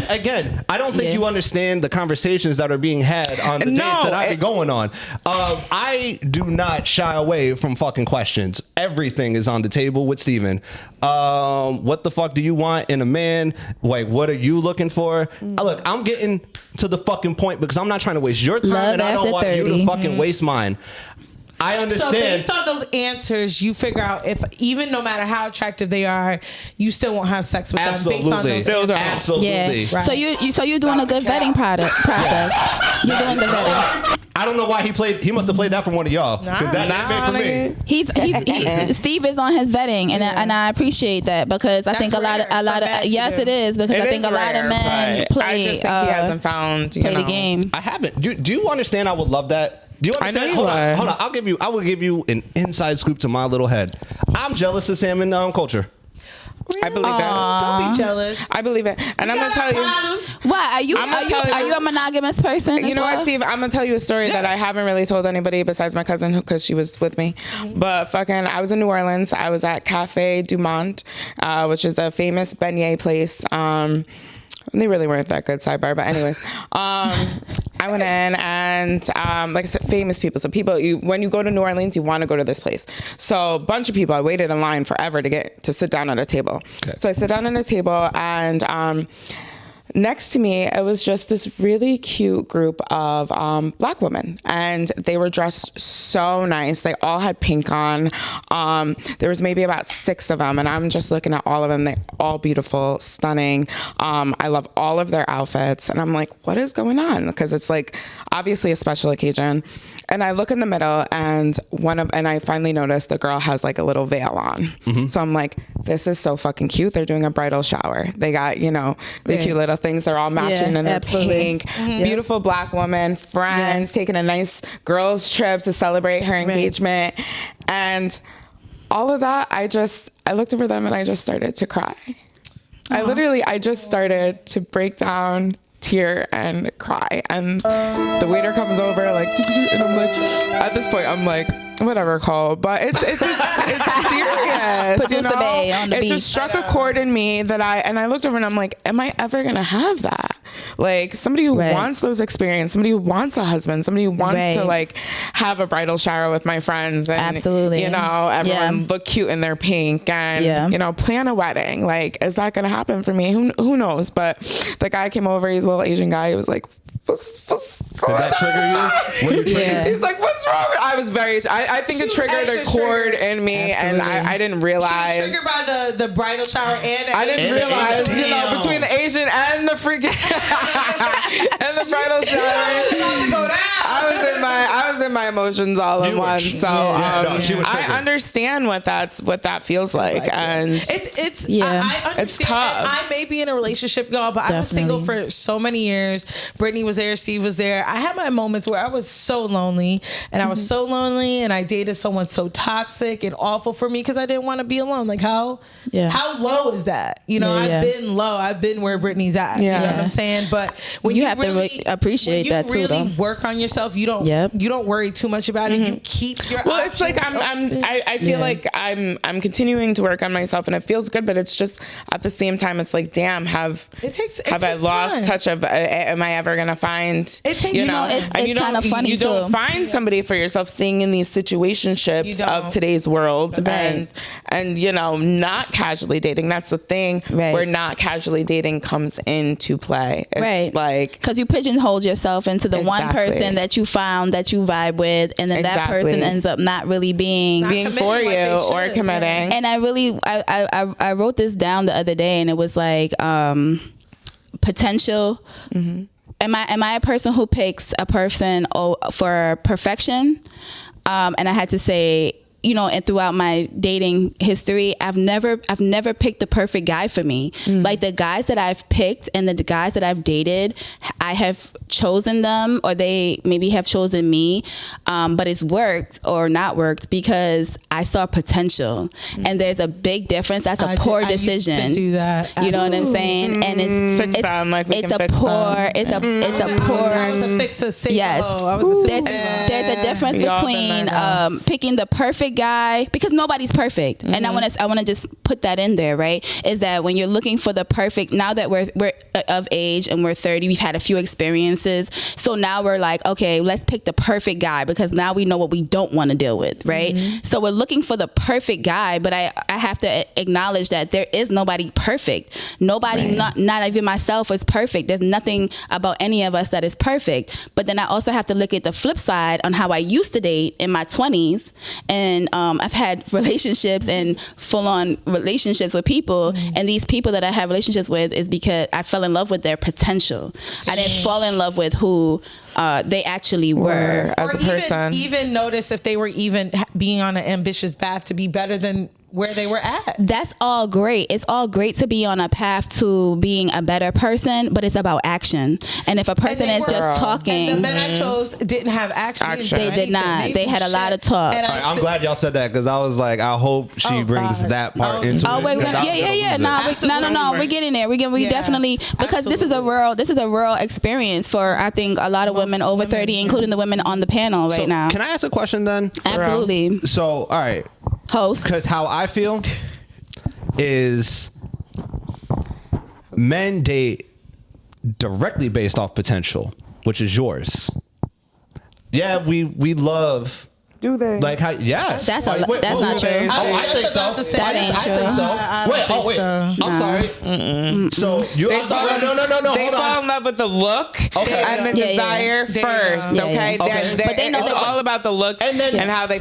Again, I don't think you understand the conversations that are being had on the dates that I be going on. I do not shy away from fucking questions. Everything is on the table with Steven. What the fuck do you want in a man? Like, what are you looking for? Look, I'm getting to the fucking point because I'm not trying to waste your time and I don't want you to fucking waste mine. I understand. So based on those answers, you figure out if even no matter how attractive they are, you still won't have sex with them. Based on those Absolutely. Yeah. Right. So you're doing a good vetting process. You're doing the vetting. I don't know why he must have played that from one of y'all. Because that made for me. Steve is on his vetting, and I appreciate that because I think a lot of yes, it is because I think a lot of men play. I just think he hasn't found play the game. I haven't. Do you understand? I would love that. Do you understand? Hold on. I will give you an inside scoop to my little head. I'm jealous of salmon culture. Really? I believe that. Don't be jealous. I believe it, and I'm gonna tell you. Why are you a monogamous person? You know what, Steve? I'm gonna tell you a story that I haven't really told anybody besides my cousin because she was with me. But fucking, I was in New Orleans. I was at Cafe Du Monde, which is a famous beignet place. They really weren't that good, sidebar. But anyways, I went in and like I said, famous people. So people, when you go to New Orleans, you want to go to this place. So a bunch of people, I waited in line forever to sit down at a table. Okay. So I sit down at a table and next to me, it was just this really cute group of Black women, and they were dressed so nice. They all had pink on. There was maybe about 6 of them, and I'm just looking at all of them. They're all beautiful, stunning. I love all of their outfits, and I'm like, what is going on? Because it's like obviously a special occasion. And I look in the middle, and I finally noticed the girl has like a little veil on. So I'm like, this is so fucking cute. They're doing a bridal shower. They got, the cute little things. They're all matching and they're pink. Beautiful Black woman, friends, taking a nice girls trip to celebrate her engagement. And all of that, I looked over them and I just started to cry. I just started to break down, tear, and cry. And the waiter comes over like, and I'm like, at this point, I'm like, whatever, Cole. But it's serious. Producer Bay on the beach. It just struck a chord in me that I looked over and I'm like, am I ever gonna have that? Like somebody who wants those experiences, somebody who wants a husband, somebody who wants to like have a bridal shower with my friends and everyone look cute in their pink and plan a wedding. Like, is that gonna happen for me? Who knows? But the guy came over, he's a little Asian guy, he was like, what's going on? Did that trigger you? Were you triggered? He's like, what's wrong? I was I think it triggered a chord in me. Absolutely. And I didn't realize. She was triggered by the bridal shower and I didn't realize, between the Asian and the freaking and the bridal shower. I was in my emotions all at once. So I understand what that feels like. And it's I understand. It's tough. I may be in a relationship, y'all, but I was single for so many years. Brittany was there, Steve was there. I had my moments where I was so lonely, and I was so lonely, and I dated someone so toxic and awful for me because I didn't want to be alone. Like how low is that? I've been low. I've been where Brittany's at. You know what I'm saying? But when you have to appreciate that too, though. Work on yourself. You don't worry too much about it. You keep your it's like I feel like I'm continuing to work on myself, and it feels good, but it's just at the same time it's like, damn, have I lost touch of am I ever gonna find it's kind of funny you don't find somebody for yourself staying in these situationships of today's world, and not casually dating. That's the thing where not casually dating comes into play. It's like because you pigeonhole yourself into the one person that you found that you vibe with, and then that person ends up not really being for you or committing. And I wrote this down the other day, and it was like potential. Am I a person who picks a person for perfection? And I had to say, and throughout my dating history, I've never picked the perfect guy for me. Like the guys that I've picked and the guys that I've dated, I have chosen them, or they maybe have chosen me, but it's worked or not worked because I saw potential. And there's a big difference. That's a poor decision. I used to do that. Absolutely. You know what I'm saying? And it's a fix to say there's a difference between picking the perfect guy, because nobody's perfect. And I want to just put that in there, right? Is that when you're looking for the perfect, now that we're of age and we're 30, we've had a few experiences, so now we're like, okay, let's pick the perfect guy, because now we know what we don't want to deal with, right? So we're looking for the perfect guy, but I have to acknowledge that there is nobody perfect. Nobody, not even myself, is perfect. There's nothing about any of us that is perfect. But then I also have to look at the flip side on how I used to date in my 20s, and I've had relationships and full-on relationships with people, and these people that I have relationships with is because I fell in love with their potential. I didn't fall in love with who they actually were as a person. Even notice if they were even being on an ambitious path to be better than where they were at. That's all great. It's all great to be on a path to being a better person, but it's about action. And if a person is just talking, and the men I chose didn't have action. They did not. They had a lot of talk. I'm glad y'all said that, because I was like, I hope she brings that part into it. Oh wait, yeah. No. We're getting there. We definitely, because this is a real experience for, I think, a lot of women over 30, including the women on the panel right now. Can I ask a question then? Absolutely. So, all right. Host. Because how I feel is men date directly based off potential, which is yours. Yeah, we love Do they? Like how? Yes. That's not true. I think so. That ain't true. I think so. Wait. I'm sorry. So you? They Hold fall on. in love with the look and the desire first. Okay. But they know it's all about the looks and how they.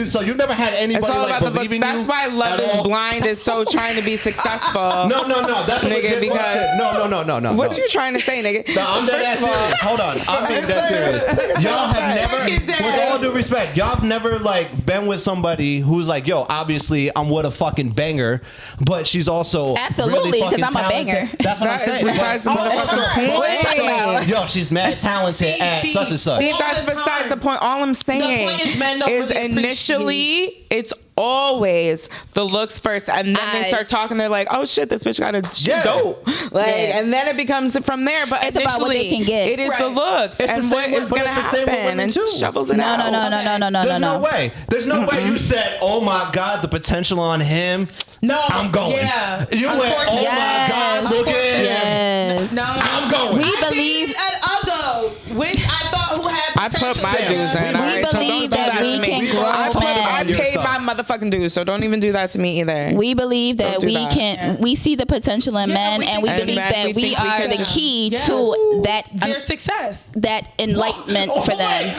So you never had anybody It's all like about the looks. believing you. That's why Love Is Blind is so trying to be successful. No. That's nigga. Because no. What you trying to say, nigga? No, I'm dead serious. Hold on, I'm being dead serious. Y'all have never, with all due respect, y'all have never like been with somebody who's like, yo, obviously I'm with a fucking banger, but she's also absolutely really because I'm a talented. banger. That's what I'm saying. Besides the motherfucking point. What are you talking about? Yo, she's mad talented at such and such. See, that's besides the point. All I'm saying point is men don't is really initially it's always the looks first, and then they start talking. They're like, "Oh shit, this bitch got a dope," and then it becomes from there. But it's about what they can get. It is the looks and what is going to happen, and shovels it out. No. There's no way. There's no way you said, "Oh my god, the potential on him." No, I'm going. Yeah. You went, "Oh my god, look at him." Yes. No, I'm going. We believe an Uggo, which I thought who had I put my dues in. We All right, so don't believe do that that we to me. can grow I men. paid my motherfucking dues, so don't even do that to me either. We believe that do we that. can. We see the potential in men, and we and believe that that we we think we are can the just- key to their success. that enlightenment for them.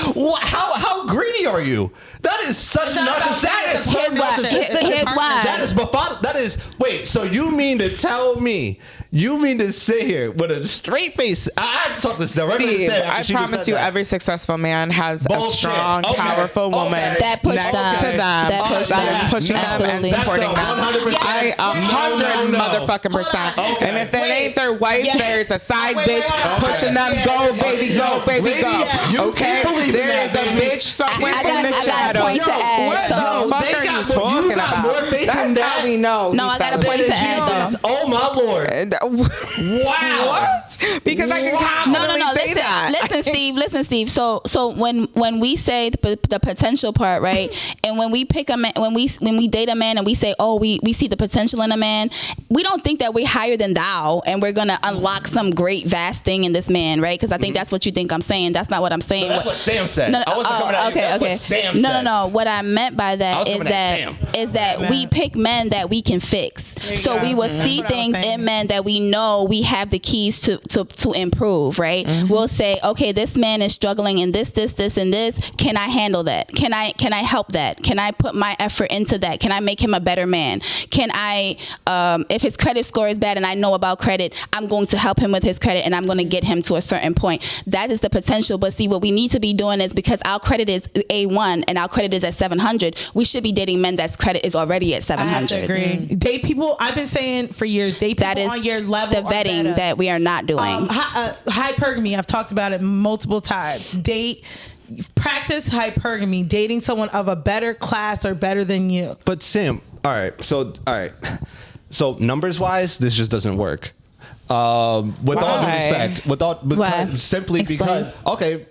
How greedy are you? That is such narcissistic. That is so narcissistic. Here's why. That is befuddled. That is. Wait. So you mean to tell me? You mean to sit here with a straight face? I talked this directly. Steve, I promise you, every successful man has a strong, powerful woman that push next them. to them That push that them. is pushing Absolutely. them and supporting them. 100%. 100 motherfucking percent. And if that ain't their wife, there's a side bitch pushing them. Go, baby, go, baby, go. Okay? There is a bitch somewhere in the shadow. Point to add, What so- the fuck are you talking about? That's how we know. No, I got a point to add though. Oh my lord! Wow! What? Because I can confidently say that. Listen, Steve. So when we say the potential part, right? And when we pick a man, when we date a man and we say, oh, we see the potential in a man, we don't think that we're higher than thou and we're gonna unlock some great vast thing in this man, right? Because I think that's what you think I'm saying. That's not what I'm saying. No, that's what Sam said. I wasn't coming at you. That's what Sam said. No. What I meant by that is that we pick men that we can fix. So we will see things in men that we know we have the keys to improve, right? We'll say, okay, this man is struggling in this, and this. Can I handle that? Can I help that? Can I put my effort into that? Can I make him a better man? Can I, if his credit score is bad and I know about credit, I'm going to help him with his credit and I'm going to get him to a certain point. That is the potential. But see, what we need to be doing is, because our credit is A1 and our credit is at 700, we should be dating men that's credit is already at 700. I have to agree. Date people, I've been saying for years, date people that is on your level. The vetting that we are not doing. Hypergamy, I've talked about it multiple times. Practice hypergamy, dating someone of a better class or better than you. But Sam, all right. So numbers wise, this just doesn't work. With all due respect, because okay.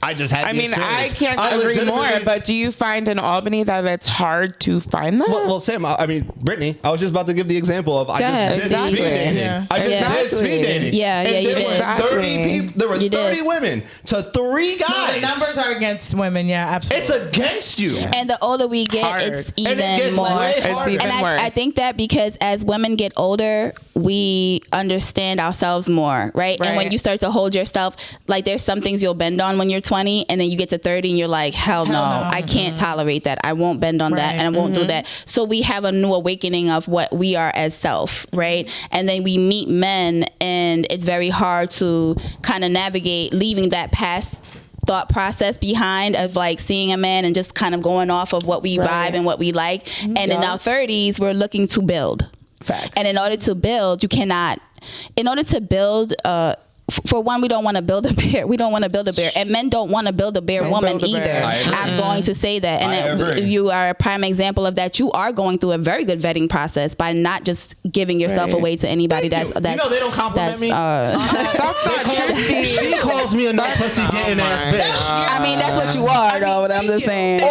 I just had. I can't agree more. But do you find in Albany that it's hard to find them? Well, Sam. Brittany. I was just about to give the example of I just did speed dating. Yeah. I just did speed dating. Yeah, and you there did. was 30 people. There were 30 women to 3 guys. No, the numbers are against women. Yeah, absolutely. It's against you. And the older we get, it's even more. It's even worse. I think that because as women get older, we understand ourselves more, right? And when you start to hold yourself, like there's some things you'll bend on when you're 20 and then you get to 30 and you're like, hell no, I can't tolerate that. I won't bend on that and I won't do that. So we have a new awakening of what we are as self, right? And then we meet men and it's very hard to kind of navigate leaving that past thought process behind of like seeing a man and just kind of going off of what we vibe and what we like. And in our 30s, we're looking to build. Facts. And in order to build, for one, we don't want to build a bear. We don't want to build a bear. And men don't want to build a bear woman either. I'm going to say that. And you are a prime example of that. You are going through a very good vetting process by not just giving yourself away to anybody that's you know they don't compliment me. That's not true. She calls me a nut pussy getting ass bitch. I mean, that's what you are, though. But I'm just saying.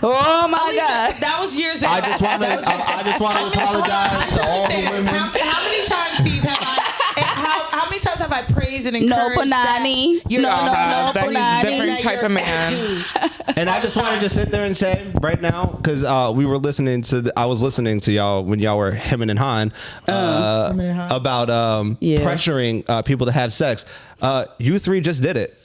Oh my God. That was years ago. I just want to apologize to all the women. How many times, Steve, how many times have I praise and encourage punani. that you're No that punani. he's different type of man. And I just wanted to sit there and say right now, because I was listening to y'all when y'all were hemming and hawing about pressuring people to have sex. You three just did it.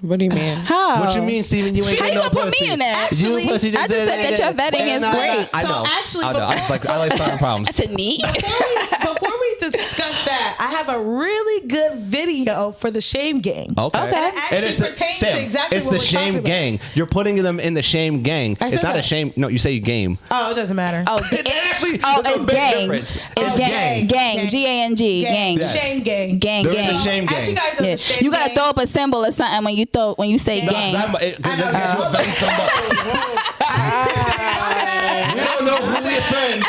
What do you mean? How? What you mean, Steven? You ain't How get you no gonna put pussy. me in that? You Actually, pussy I just said that your vetting is great. I know. So actually, I know. I like starting problems. That's a neat. Before we discuss that, I have a really good video for the shame gang. Okay. Okay. That actually pertains to exactly it's what the we're shame talking gang. You're putting them in the shame gang. I It's said not a that. shame. No, you say game. Oh, it doesn't matter. Oh, Actually, oh, there's a it's big gang. difference. It's gang. Gang. G-A-N-G. Gang. Yes. Shame gang. Gang. There is Gang. a shame As you gang. guys know, Yeah. the shame You gotta gang. throw up a symbol or something when you say No, gang. because that's gets you offend somebody. We don't know who we offend.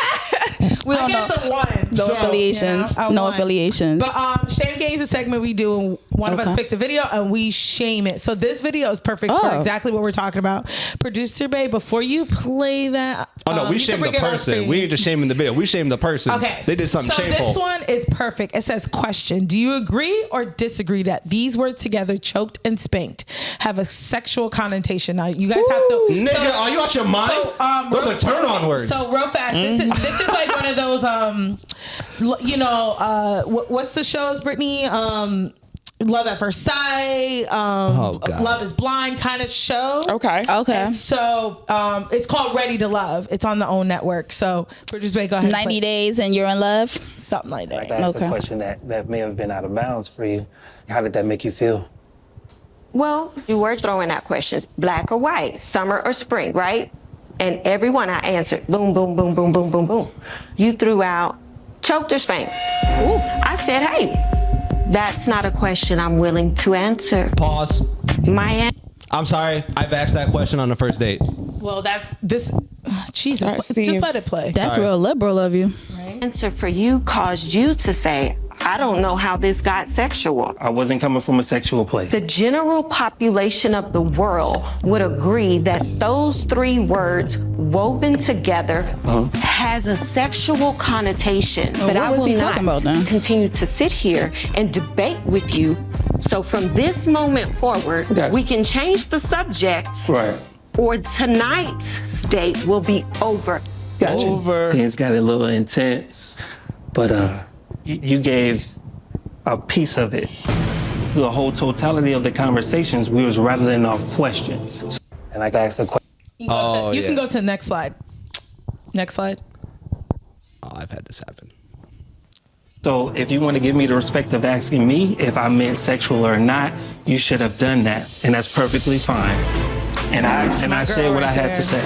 We don't I know. guess a one. No So, affiliations. yeah, a No one. affiliations. But shame gang is a segment we do, and one of us Okay. picks a video and we shame it. So this video is perfect for Oh. exactly what we're talking about. Producer Bay, before you play that, Oh no, we you shame can the bring it on person. screen. We ain't just shaming the video. We shame the person. Okay. They did something so shameful. This one is perfect. It says, question, do you agree or disagree that these words together, choked and spanked, have a sexual connotation? Now, you guys have to... Nigga, are you out your mind? Those are turn-on words. So real fast, this is like one of those, what's the shows, Brittany? Love at First Sight, God. Love is Blind kind of show. Okay. Okay. And so it's called Ready to Love. It's on the OWN network. So Producer Bay, go ahead. 90 days and you're in love. Something like that. That's Okay. a question that may have been out of bounds for you. How did that make you feel? Well, you were throwing out questions, black or white, summer or spring, right? And everyone I answered, boom, boom, boom, boom, boom, boom, boom. You threw out choked or spanked. I said, hey, that's not a question I'm willing to answer. Pause. My I'm sorry. I've asked that question on the first date. Well, that's this. Jesus, Sorry, just Steve. let it play. That's Sorry. real liberal of you. answer for you caused you to say, I don't know how this got sexual. I wasn't coming from a sexual place. The general population of the world would agree that those three words woven together has a sexual connotation. Well, but what I was will he talking not about then? continue to sit here and debate with you. So from this moment forward, Gotcha. we can change the subject, Right. or tonight's state will be over. Gotcha. Over. Things got a little intense, but you gave a piece of it. The whole totality of the conversations, we was rattling off questions. And I asked a question. You can go to the next slide. Next slide. Oh, I've had this happen. So if you want to give me the respect of asking me if I meant sexual or not, you should have done that. And that's perfectly fine. And I said what I had to say.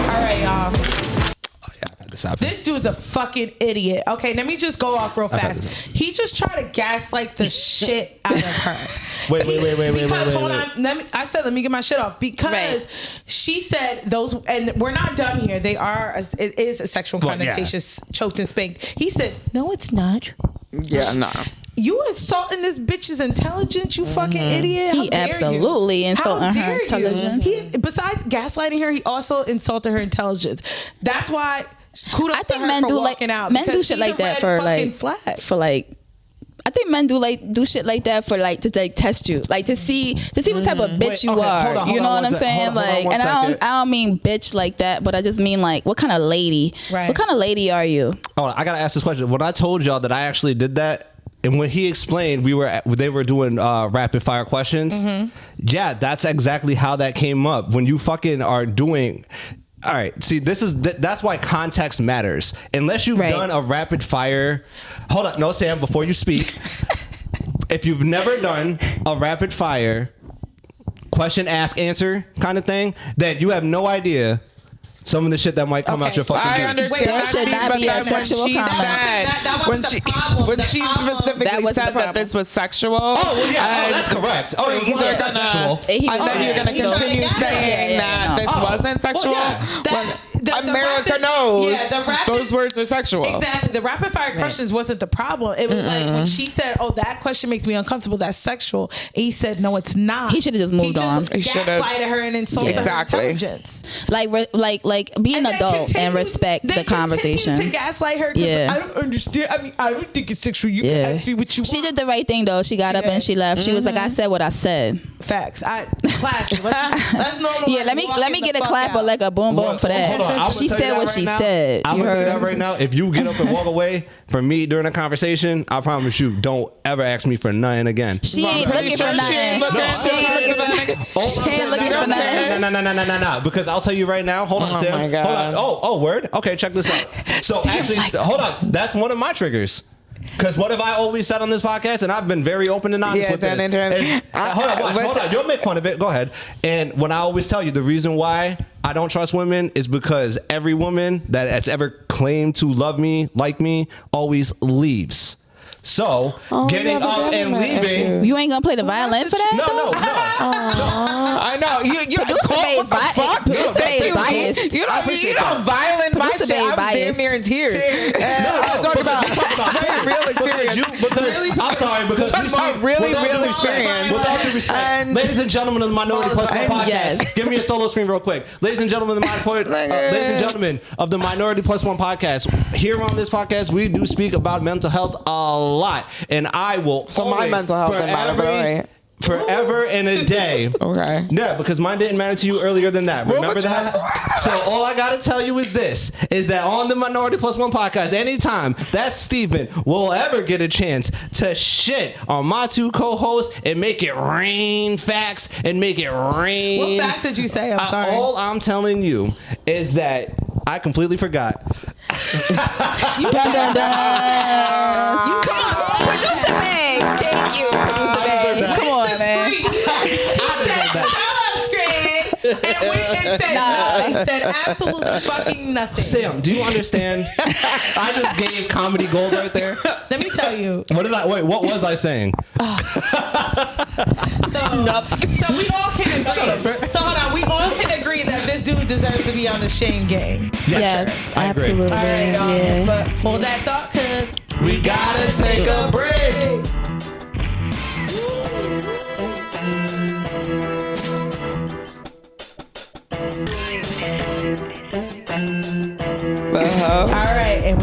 All right, y'all. Oh, yeah, I've had this happen. This dude's a fucking idiot. Okay, let me just go off real fast. He just tried to gaslight the shit out of her. Wait. Because, hold on, let me get my shit off. Because she said those, and we're not done here. It is a sexual connotation, choked and spanked. He said, no, it's not. Yeah, no. You insulting this bitch's intelligence, you fucking idiot. How He dare absolutely you? insulting How her dare intelligence. You? Besides gaslighting her, he also insulted her intelligence. That's why kudos I to think her men for do walking out. men do because shit he's like a that red for fucking like flag. I think men do shit like that for like to test you, like to see what type of bitch you are. hold on You know one what I'm sec- saying? hold on Like, one and second. I don't mean bitch like that, but I just mean like what kind of lady? Right. What kind of lady are you? Oh, I gotta ask this question. When I told y'all that I actually did that, and when he explained they were doing rapid fire questions, yeah, that's exactly how that came up. When you fucking are doing. All right, see, that's why context matters. Unless you've done a rapid fire. Hold up, no, Sam, before you speak. If you've never done a rapid fire question, ask, answer kind of thing, then you have no idea some of the shit that might come out your fucking I mouth. understand That that, should not but be a then when sexual she comment. said, That wasn't the problem. when The she problem- That specifically wasn't said the that problem. this was sexual. Oh, well, yeah, that's correct. Oh, it was You're not sexual. And then you're going to continue saying that this wasn't sexual. America knows those words are sexual. Exactly. The rapid fire questions wasn't the problem. It was like when she said, "Oh, that question makes me uncomfortable. That's sexual." And he said, "No, it's not." He should have just moved on. He should've. gaslighted her and insulted Exactly. her intelligence. Like like, be an adult and respect the conversation. To gaslight her. Yeah. I don't understand. I mean, I don't think it's sexual. You can ask me what you want. She did the right thing though. She got up and she left. She was like, I said what I said. Facts. Classic. Let's normalize. Yeah, let me get a clap or like a boom boom for that. Hold on. She said what she said. I'm gonna tell you that right now. If you get up and walk away from me during a conversation, I promise you, don't ever ask me for nothing again. She ain't looking for nothing. She ain't looking for nothing. No. Because I'll tell you right now. Hold on, Sam. my God. Hold on. Oh, word. Okay, check this out. So actually, hold on. That's one of my triggers. Because what have I always said on this podcast? And I've been very open and honest with this. Hold on. You'll make fun of it. Go ahead. And when I always tell you the reason why I don't trust women is because every woman that has ever claimed to love me, like me, always leaves. So getting up and leaving. You ain't gonna play the violin for that? No. I know. You Producer biased. You don't violent my shit. I was damn near in tears. I'm talking about very real experience. I'm sorry, because talking about really real experience. Without due respect, ladies and gentlemen of the MinorityPlus1 Podcast, yes. give me a solo screen real quick. Ladies and gentlemen of the MinorityPlus1 Podcast, here on this podcast, we do speak about mental health a lot, and I will. So my mental health didn't matter, but all right. Forever and a day. Okay. Yeah, because mine didn't matter to you earlier than that. Remember that? So all I got to tell you is this, is that on the MinorityPlus1 Podcast, anytime that Steven will ever get a chance to shit on my two co-hosts and make it rain facts and make it rain. What facts did you say? I'm sorry. All I'm telling you is that I completely forgot. You come on, producer Meg. Thank you, producer Meg. Come on, man. And said absolutely fucking nothing. Sam, do you understand? I just gave comedy gold right there. Let me tell you. What was I saying? So we all can agree. So hold on, we all can agree that this dude deserves to be on the Shane Gang. Yes, I agree. absolutely. All right, y'all. Yeah. But hold that thought, cause We gotta take a break. all right, and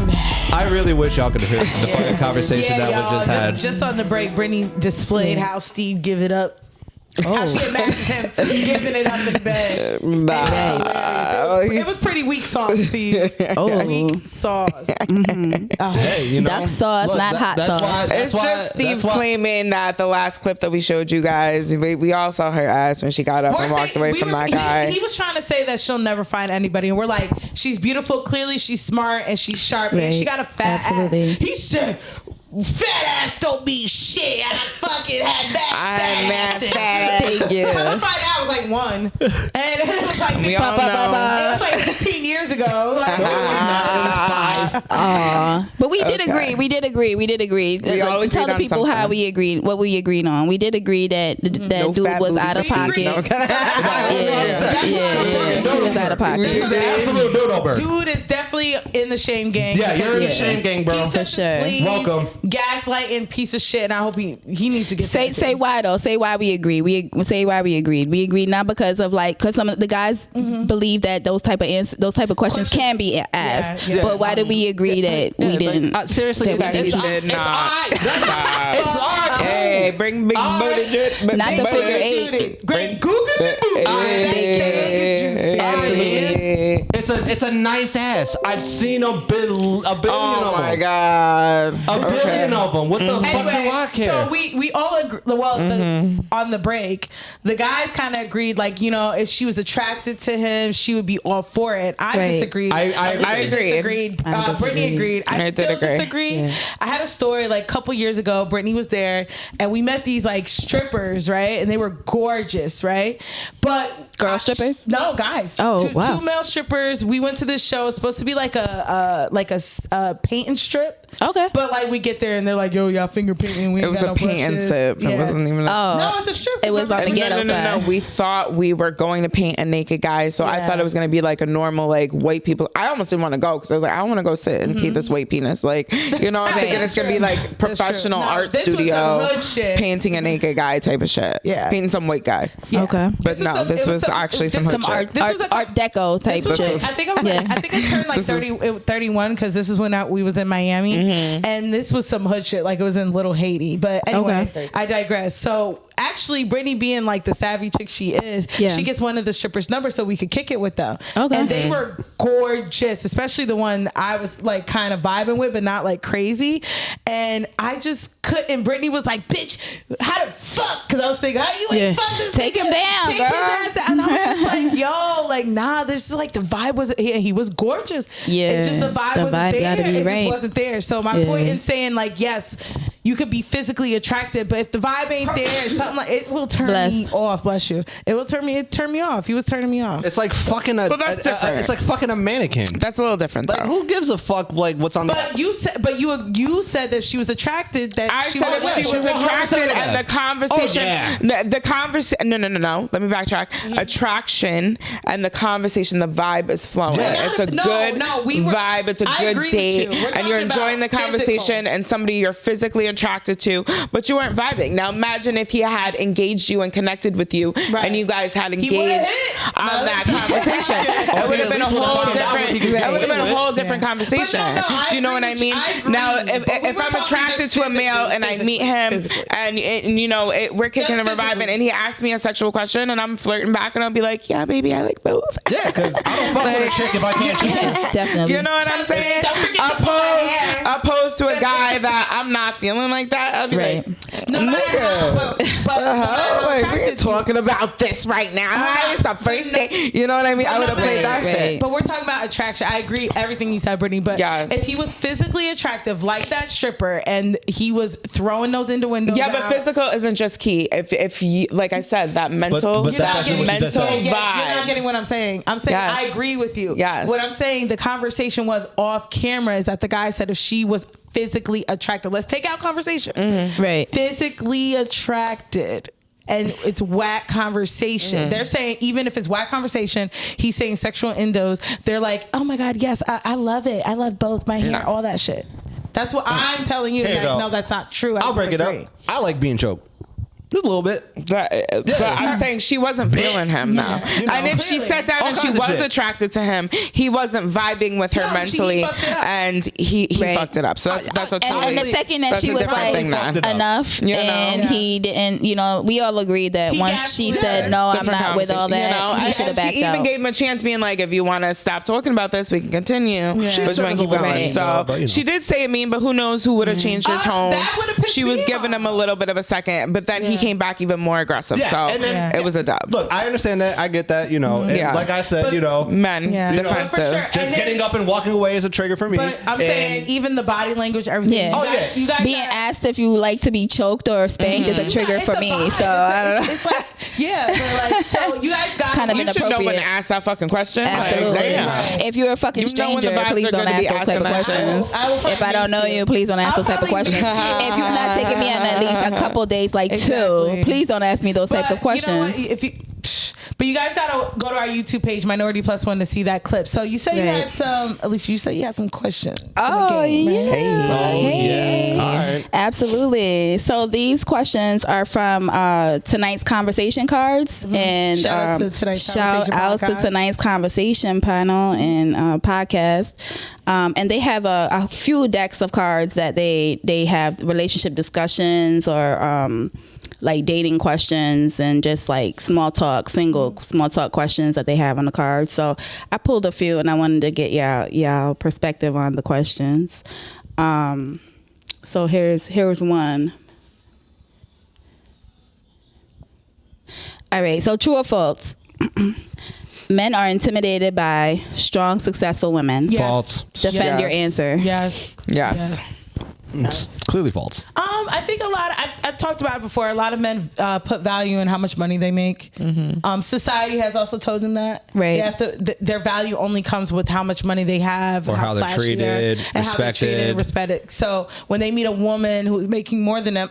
I really wish y'all could hear the fucking conversation that we just had. Just on the break, Brittany displayed how Steve give it up. How she imagines him giving it up in bed. It was pretty weak sauce, Steve. Weak sauce. Hey, you know, duck sauce, not hot sauce. It's just Steve claiming that the last clip that we showed you guys, we all saw her ass when she got up and walked away from that guy. He was trying to say that she'll never find anybody, and we're like, she's beautiful, clearly she's smart, and she's sharp, and she got a fat ass. He said, fat ass don't mean shit. I fucking had that fat ass. Thank you. Come to find out, I was like 1, and it was like we all know. It was like 15 years ago. Like, but we did agree. We did agree. We all agreed tell the on people something. how we agreed. What we agreed on. We did agree that that No dude fat was booties. out of We pocket. agreed. Yeah. He was out of pocket. Absolute dodo bird. Dude is definitely in the shame gang. Yeah, you're in the shame gang, bro. He took the sleeves, Welcome. gaslighting piece of shit, and I hope he needs to get Say why though. Say why we agree. Say why we agreed. We agreed not because of because some of the guys believe that those type of questions can be asked. Yeah. But why did we agree that we didn't? Seriously, that we It's didn't? not. It's alright. Hey, bring big booty drip. Not the figure 8. Great Google. It's a nice ass. I've seen a billion of them. Oh my god. A billion of them. What the fuck do I care? So we all agree. Well, on the break, the guys kind of agreed, like, you know, if she was attracted to him, she would be all for it. I disagreed. I agreed. Brittany agreed. I did still agree. disagree. Yeah. I had a story like a couple years ago. Brittany was there, and we met these like strippers, right? And they were gorgeous, right? But Girl strippers? No, guys. Oh, wow. 2 male strippers. We went to this show. It's supposed to be like a paint and strip. Okay. But like we get there and they're like, yo, y'all finger painting. We ain't It was got a no paint and brushes. sip. It wasn't even No, it's a strip. It was on the ghetto No. side. We thought we were going to paint a naked guy, so I thought it was going to be like a normal like white people. I almost didn't want to go because I was like, I don't want to go sit and paint this white penis. Like, you know, I'm thinking it's going to be like professional art this was studio some hood shit. painting a naked guy type of shit. Yeah. Painting some white guy. Yeah. Okay. But no, this was actually some hood shit. Art Deco type This was shit. I think I turned like 31 because this is when we was in Miami, and this was some hood shit. Like it was in Little Haiti. But anyway, I digress. So actually, Brittany being like the savvy chick she is, she gets one of the strippers' numbers so we could kick it with them. Okay. And they were gorgeous, especially the one I was like kind of vibing with, but not like crazy. And I just couldn't. Brittany was like, "Bitch, how the fuck?" Because I was thinking, "How you ain't fuck this? Take him down, Take girl." his ass down. And I was just like, "Yo, like nah." This is like the vibe was. He was gorgeous. Yeah, it's just the vibe wasn't there. It right. just wasn't there. So my point in saying like, yes, you could be physically attracted, but if the vibe ain't there, something like it will turn me off. Bless you. It will turn me off. He was turning me off. It's like fucking it's like fucking a mannequin. That's a little different. Like who gives a fuck? Like what's on but you said that she was attracted. That I said that she was attracted, and the conversation, the conversation. No. Let me backtrack. Attraction and the conversation, the vibe is flowing. Yeah. It's a good vibe. It's a good date, and you're enjoying the conversation. And somebody you're physically attracted to, but you weren't vibing. Now imagine if he had engaged you and connected with you, and you guys had engaged on that conversation. It would have been a whole different. It would have been a whole different conversation. Do you know what I mean? Now, if I'm attracted to a male and I meet him and you know we're kicking and we're vibing, and he asks me a sexual question and I'm flirting back and I'll be like, yeah, baby, I like both. Yeah, because I don't fuck with a chick if I can't choose. Definitely. Do you know what I'm saying? Opposed to a guy that I'm not feeling like that, I'll be like, we ain't talking about this right now. It's the first day. You know what I mean? I would have played that shit. But we're talking about attraction. I agree everything you said, Brittany. But if he was physically attractive like that stripper and he was throwing those windows, but physical isn't just key. If you, like I said, that mental vibe. You're not getting what I'm saying. I'm saying I agree with you. Yes. What I'm saying, the conversation was off camera, is that the guy said if she was physically attracted, let's take out conversation. Right. Physically attracted. And it's whack conversation. They're saying even if it's whack conversation, he's saying sexual endos. They're like, oh my God, yes, I love it. I love both my hair, all that shit. That's what I'm telling you. No, that's not true. I'll break it up. I like being choked. Just a little bit. But I'm saying she wasn't feeling him now. You know, and if she sat down and she was attracted to him, he wasn't vibing with her mentally, and he fucked it up. So that's a totally. And the second that she was like enough, and he didn't, you know, we all agreed that once she said no, I'm not with all that, he should have backed out. She even gave him a chance, being like, if you want to stop talking about this, we can continue. But you want to keep going. So she did say it mean, but who knows who would have changed her tone? She was giving him a little bit of a second, but then he came back even more aggressive. It was a dub. Look, I understand that. I get that. You know, and like I said, you know, men defensive. Sure. Just getting up and walking away is a trigger for me. But I'm saying even the body language, everything. You guys being asked if you like to be choked or spanked is a trigger for me. So I don't know. It's like, but like, so you guys got kind of you should know when to ask that fucking question. Absolutely. Like, if you're a fucking stranger, please don't ask those type of questions. If I don't know you, please don't ask those type of questions. If you're not taking me on at least a couple days, like 2, please don't ask me those types of questions. You know what, but you guys gotta go to our YouTube page, MinorityPlus1, to see that clip. So you said you had some. At least you said you had some questions. Oh game, yeah. Hey. All right. Absolutely. So these questions are from tonight's conversation cards, and shout out to tonight's conversation panel and podcast. And they have a few decks of cards that they have relationship discussions or like dating questions and just like small talk questions that they have on the card. So I pulled a few and I wanted to get y'all perspective on the questions. So here's one. All right, so true or false? Men are intimidated by strong, successful women. Yes. False. Defend your answer. Yes. It's clearly false. I think I talked about it before. A lot of men put value in how much money they make. Society has also told them that. Right. They have to, their value only comes with how much money they have, or how they're treated, respected. So when they meet a woman who's making more than them,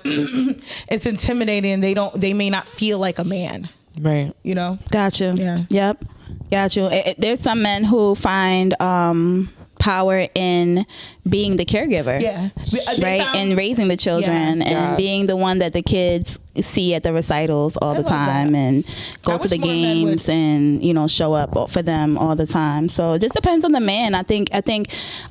it's intimidating. They may not feel like a man. Right. You know. Gotcha. Yeah. Yep. Got you. There's some men who find power in being the caregiver. Yeah. Right? And raising the children and being the one that the kids see at the recitals all the time and go to the games and, you know, show up for them all the time. So it just depends on the man. I think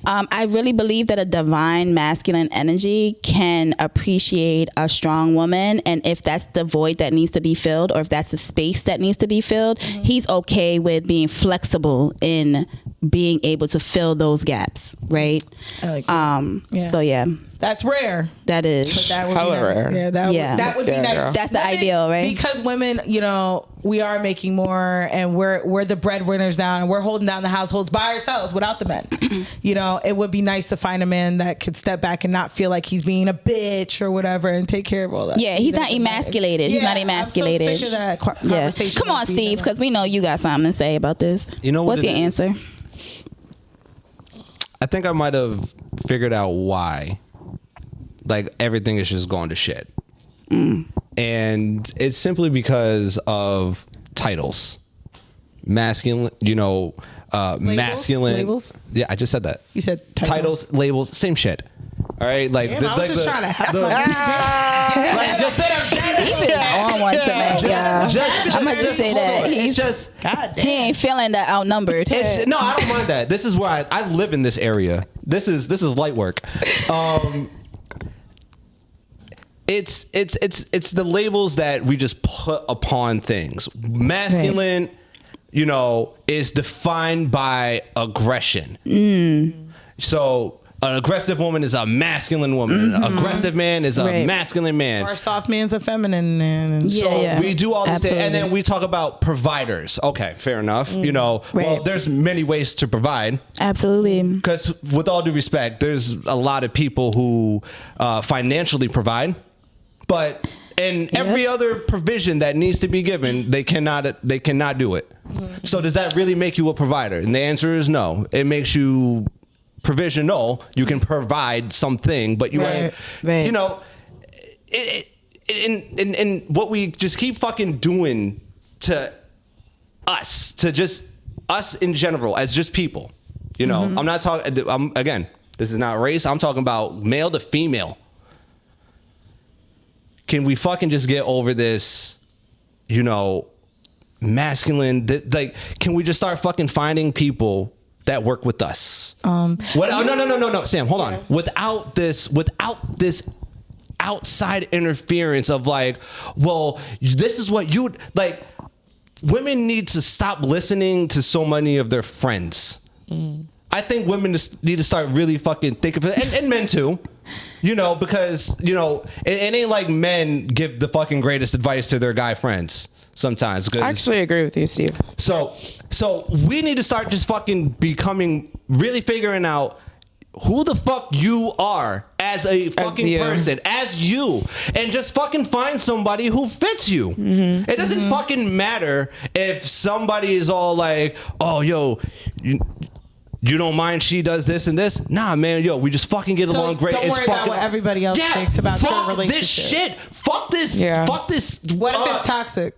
I really believe that a divine masculine energy can appreciate a strong woman. And if that's the void that needs to be filled, or if that's a space that needs to be filled, he's okay with being flexible in being able to fill those gaps. Right. I like that. So yeah. That's rare. That is. But that would be nice. rare. Yeah, that would be nice. That's the ideal, right? Because women, you know, we are making more, and we're the breadwinners now, and we're holding down the households by ourselves without the men. You know, it would be nice to find a man that could step back and not feel like he's being a bitch or whatever, and take care of all that. Yeah, he's not emasculated. He's not emasculated. I'm so sick of that conversation. Come on, Steve, because we know you got something to say about this. You know what's your answer? I think I might have figured out why. Like, everything is just going to shit. And it's simply because of titles. Masculine, you know, masculine. Labels? Yeah, I just said that. You said titles, labels, same shit. All right, like Damn, I was just trying to help. On one tonight, y'all. I'm gonna just say that he's just he ain't feeling that outnumbered. No, I don't mind that. This is where I live in this area. This is light work. It's the labels that we just put upon things. Masculine, you know, is defined by aggression. So an aggressive woman is a masculine woman. An aggressive man is a masculine man. Or a soft man's a feminine man. So we do all these things, and then we talk about providers. Okay, fair enough. You know, well, there's many ways to provide. Absolutely. Because with all due respect, there's a lot of people who financially provide, but in every other provision that needs to be given, they cannot do it. So does that really make you a provider? And the answer is no. It makes you provisional. You can provide something, but you you know, in what we just keep fucking doing to just us in general as just people. You know, I'm not talking. Again, this is not race. I'm talking about male to female. Can we fucking just get over this, you know, masculine? Like, can we just start fucking finding people that work with us? No, Sam, hold on. Without this outside interference of like, well, this is what you like. Women need to stop listening to so many of their friends. I think women need to start really fucking thinking of it, and men too. You know, because, you know, it ain't like men give the fucking greatest advice to their guy friends sometimes. I actually agree with you, Steve. So we need to start just fucking really figuring out who the fuck you are as a fucking person, as you, and just fucking find somebody who fits you. It doesn't fucking matter if somebody is all like, oh, yo, you don't mind she does this and this? Nah, man, yo, we just fucking get along great. Don't worry about what everybody else thinks about your relationship. This shit. Fuck this. Fuck this. What if it's toxic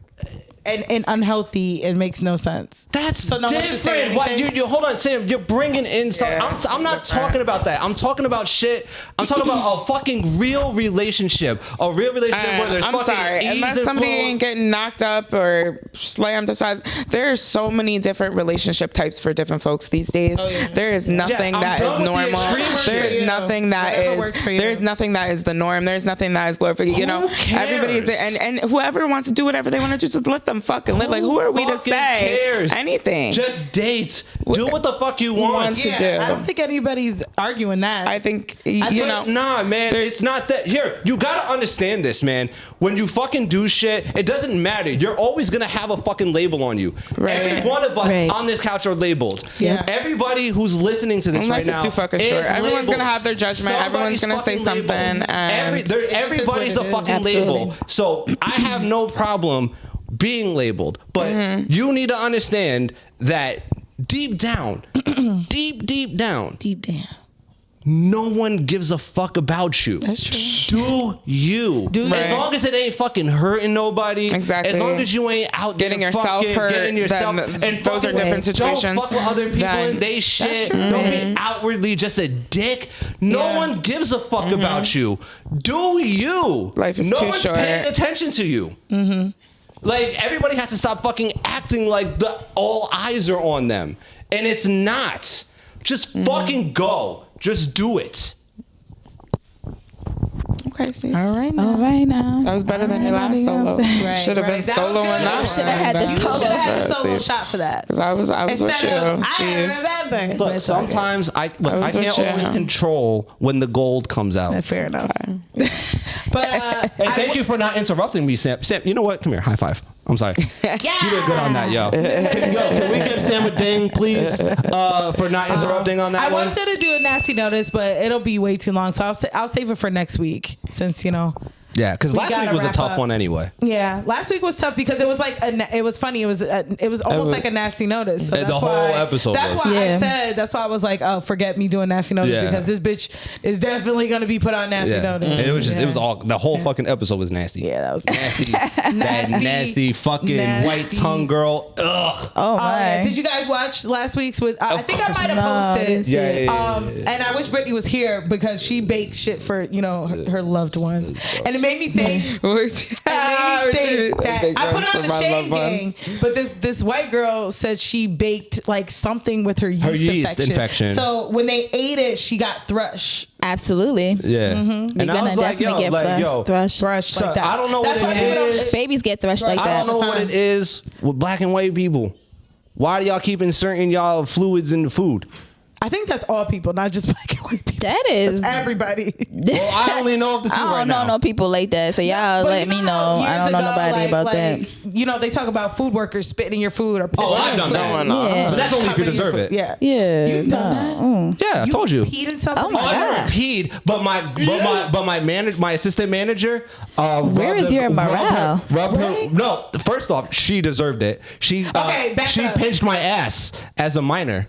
and unhealthy and makes no sense? That's so different. What you hold on, Sam, you're bringing in something. I'm not talking about that. I'm talking about shit. I'm talking about a fucking real relationship. A real relationship where there's fucking ease unless somebody ain't getting knocked up or slammed aside. There's so many different relationship types for different folks these days. There is nothing that is normal. There is nothing that is there's nothing that is the norm. There's nothing that is glorified. You know, everybody's and whoever wants to do whatever they want to do, just let them fucking live. Like, who are we to say anything? Just date. Do what the fuck you want to do. I don't think anybody's arguing that. I think you know. Nah, man, it's not that. Here, you gotta understand this, man. When you fucking do shit, it doesn't matter. You're always gonna have a fucking label on you. Every one of us on this couch are labeled. Everybody who's listening to this right now, too fucking short. Everyone's gonna have their judgment. Everyone's gonna say something. And everybody's a fucking label. So I have no problem being labeled, but you need to understand that deep down, no one gives a fuck about you. That's true. Do you. As long as it ain't fucking hurting nobody. Exactly. As long as you ain't out getting there yourself fucking, hurt. getting yourself, and those are different situations. Don't fuck with other people and they shit. Don't be outwardly just a dick. No one gives a fuck about you. Do you. Life is no too one's short. paying attention to you. Like, everybody has to stop fucking acting like all eyes are on them. And it's not. Just fucking go. Just do it. Okay, Steve. All right now. All right now. That was better than your last solo. Should have been soloing that. Should have had the You should have had the solo See. shot for that. Because I was with Instead of, you. I Steve. remember. Look, But sometimes I was can't with you. always control when the gold comes out. fair enough. But And thank you for not interrupting me, Sam. Sam, you know what? Come here. High five. I'm sorry. You did good on that, yo. Can we give Sam a ding, please, for not interrupting on that I one? was gonna do a nasty notice, but it'll be way too long, so I'll save it for next week. Since Yeah, because we last week gotta was a wrap tough up. one anyway. Yeah, last week was tough because it was like it was funny. It was almost like a nasty notice. So The that's whole why, episode That's was. why Yeah. I said. That's why I was like, oh, forget me doing nasty notice Yeah. because this bitch is definitely gonna be put on nasty Yeah, notice. and it was just Yeah. it was all the whole fucking episode was nasty. Yeah, that was nasty. That nasty fucking white tongue girl. Ugh. Oh my. yeah. Did you guys watch last week's with? I think I might have No, posted. Yeah. And I wish Brittany was here because she baked shit for her loved ones, and it made me think. That I put on the shade gang, but this white girl said she baked like something with her yeast infection. So when they ate it, she got thrush. Absolutely. Yeah. You're gonna definitely get thrush. So like that. I don't know what it is. Babies get thrush like I that. don't know what it is with black and white people. Why do y'all keep inserting y'all fluids in the food? I think that's all people, not just black and white people. That is That's everybody. Well, I only know of the two I right don't now. know no people like that. So y'all But let me know. I don't know nobody about that. They talk about food workers spitting in your food or pissing Oh, I've in your done food. that. Yeah. But that's only if you deserve it. Yeah. Yeah. You've done that? Yeah, I told you. Peed in something? Oh my I never God. peed, but my assistant manager. Where is your morale? No, first off, she deserved it. She back she up. pinched my ass as a minor.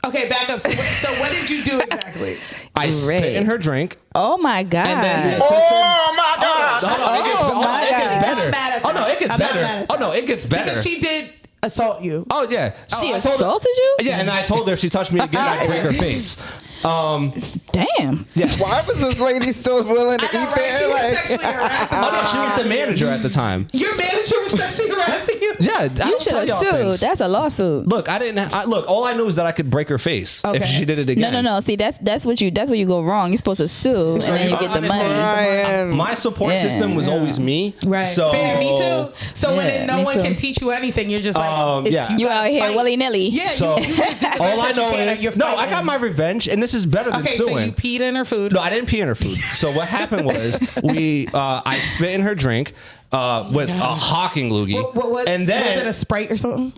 Okay, back up. So what did you do exactly? I spit in her drink. Oh my God. And then Oh my God! It gets better. Oh no, it gets better. Because she did assault you. Oh yeah. She I told her- assaulted you? Yeah, and I told her if she touched me again, I'd break her face. Damn. Yeah. Why was this lady still willing to I know, eat right? there? She was Like, sexually harassing Oh no, she was the manager at the time. Your manager was sexually harassing you? Yeah, I You don't should tell have y'all sued. things. That's a lawsuit. Look, I didn't. Look, all I knew is that I could break her face if Okay. she did it again. No. See, that's where you go wrong. You're supposed to sue and then you get the money. Ryan. My support Yeah, system was always me. Right. So Fair, me too. So when Yeah, no me one too. can teach you anything, you're just like, yeah. You out here willy nilly. Yeah, So you just do the all best I that you know can and is you're I fighting. got my revenge, and this is better than Okay, so suing. you peed in her food. No, I didn't pee in her food. So what happened was I spit in her drink with a hawking loogie, and then was it a Sprite or something?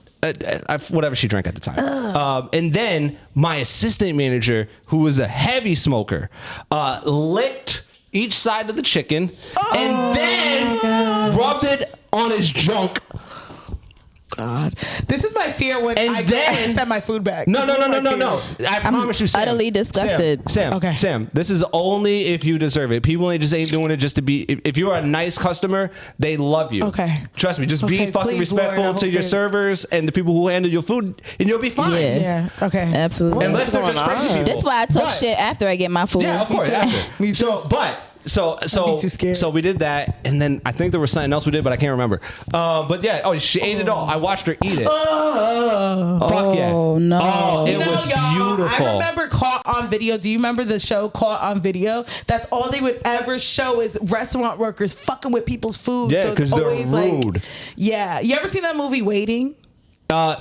whatever she drank at the time. And then my assistant manager, who was a heavy smoker, licked each side of the chicken and then rubbed it on his junk. God, this is my fear when And I then- send my food back. No. This is one of my fears. I promise you, Sam. utterly disgusted. Sam, Okay. Sam, this is only if you deserve it. People ain't doing it just to be. If you're a nice customer, they love you. Okay. Trust me. Just be Okay, fucking please, respectful Lord, I to hope your they- servers and the people who handle your food, and you'll be fine. Yeah. Yeah. Okay. Absolutely. Unless they're just crazy people. That's why I talk But- shit after I get my food. Yeah, of course. After. Me too. So, I'd be too scared. so we did that, and then I think there was something else we did, but I can't remember. But yeah, she ate it all. I watched her eat it. Fuck yeah. Oh, no. Oh, it was y'all, beautiful. I remember Caught on Video. Do you remember the show Caught on Video? That's all they would ever show is restaurant workers fucking with people's food. Yeah, So it's 'cause they're always like- rude. yeah. You ever seen that movie Weighty?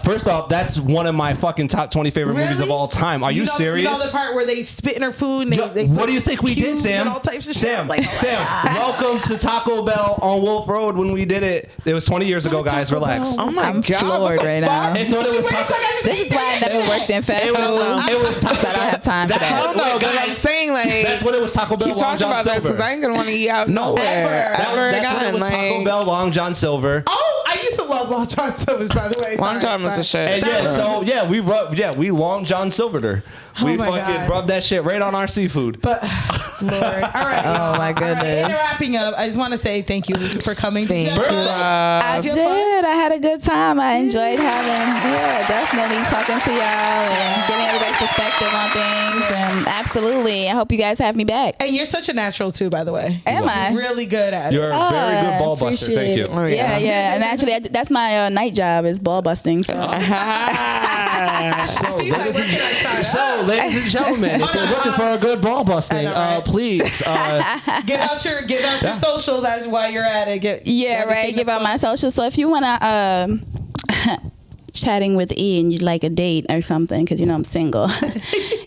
First off, that's one of my fucking top 20 favorite movies Really? of all time. Are you know, serious? You know the part where they spit in her food and they What put do you think we did, cubes Sam? and all types of Sam, shit. Like, oh my Sam, God. welcome to Taco Bell on Wolf Road when we did it. It was 20 years ago, guys. Taco Relax. Bell? Oh my I'm God. floored what the right fuck? now. And so it was Taco This is why I never worked in fast It food. was Taco So I don't have time for That's that. what- No, wait, but I'm guys, saying like that's what it was. Taco Bell keep Long talking John about this Silver. because I ain't gonna want to eat out No, nowhere that's what ever it again. was. Taco Bell Long John Silver. Oh, I used to love love Long John Silver's, by the way. Long John was a shit. And we Long John Silvered her. We my fucking God. rubbed that shit right on our seafood. But Lord, all right. Oh my goodness. And wrapping up, I just want to say thank you for coming. Thank you. I did. I had a good time. I enjoyed definitely talking to y'all and getting everybody's perspective on things. And absolutely, I hope you guys have me back. And you're such a natural too, by the way. Am I? Really good at it. You're a very good ball buster. Thank you. Oh, yeah. And actually, that's my night job is ball busting. So, ladies and gentlemen, if you're looking for a good ball busting, please give out your socials as while you're at it. Give out my socials. So if you wanna chatting with E and you'd like a date or something, because I'm single.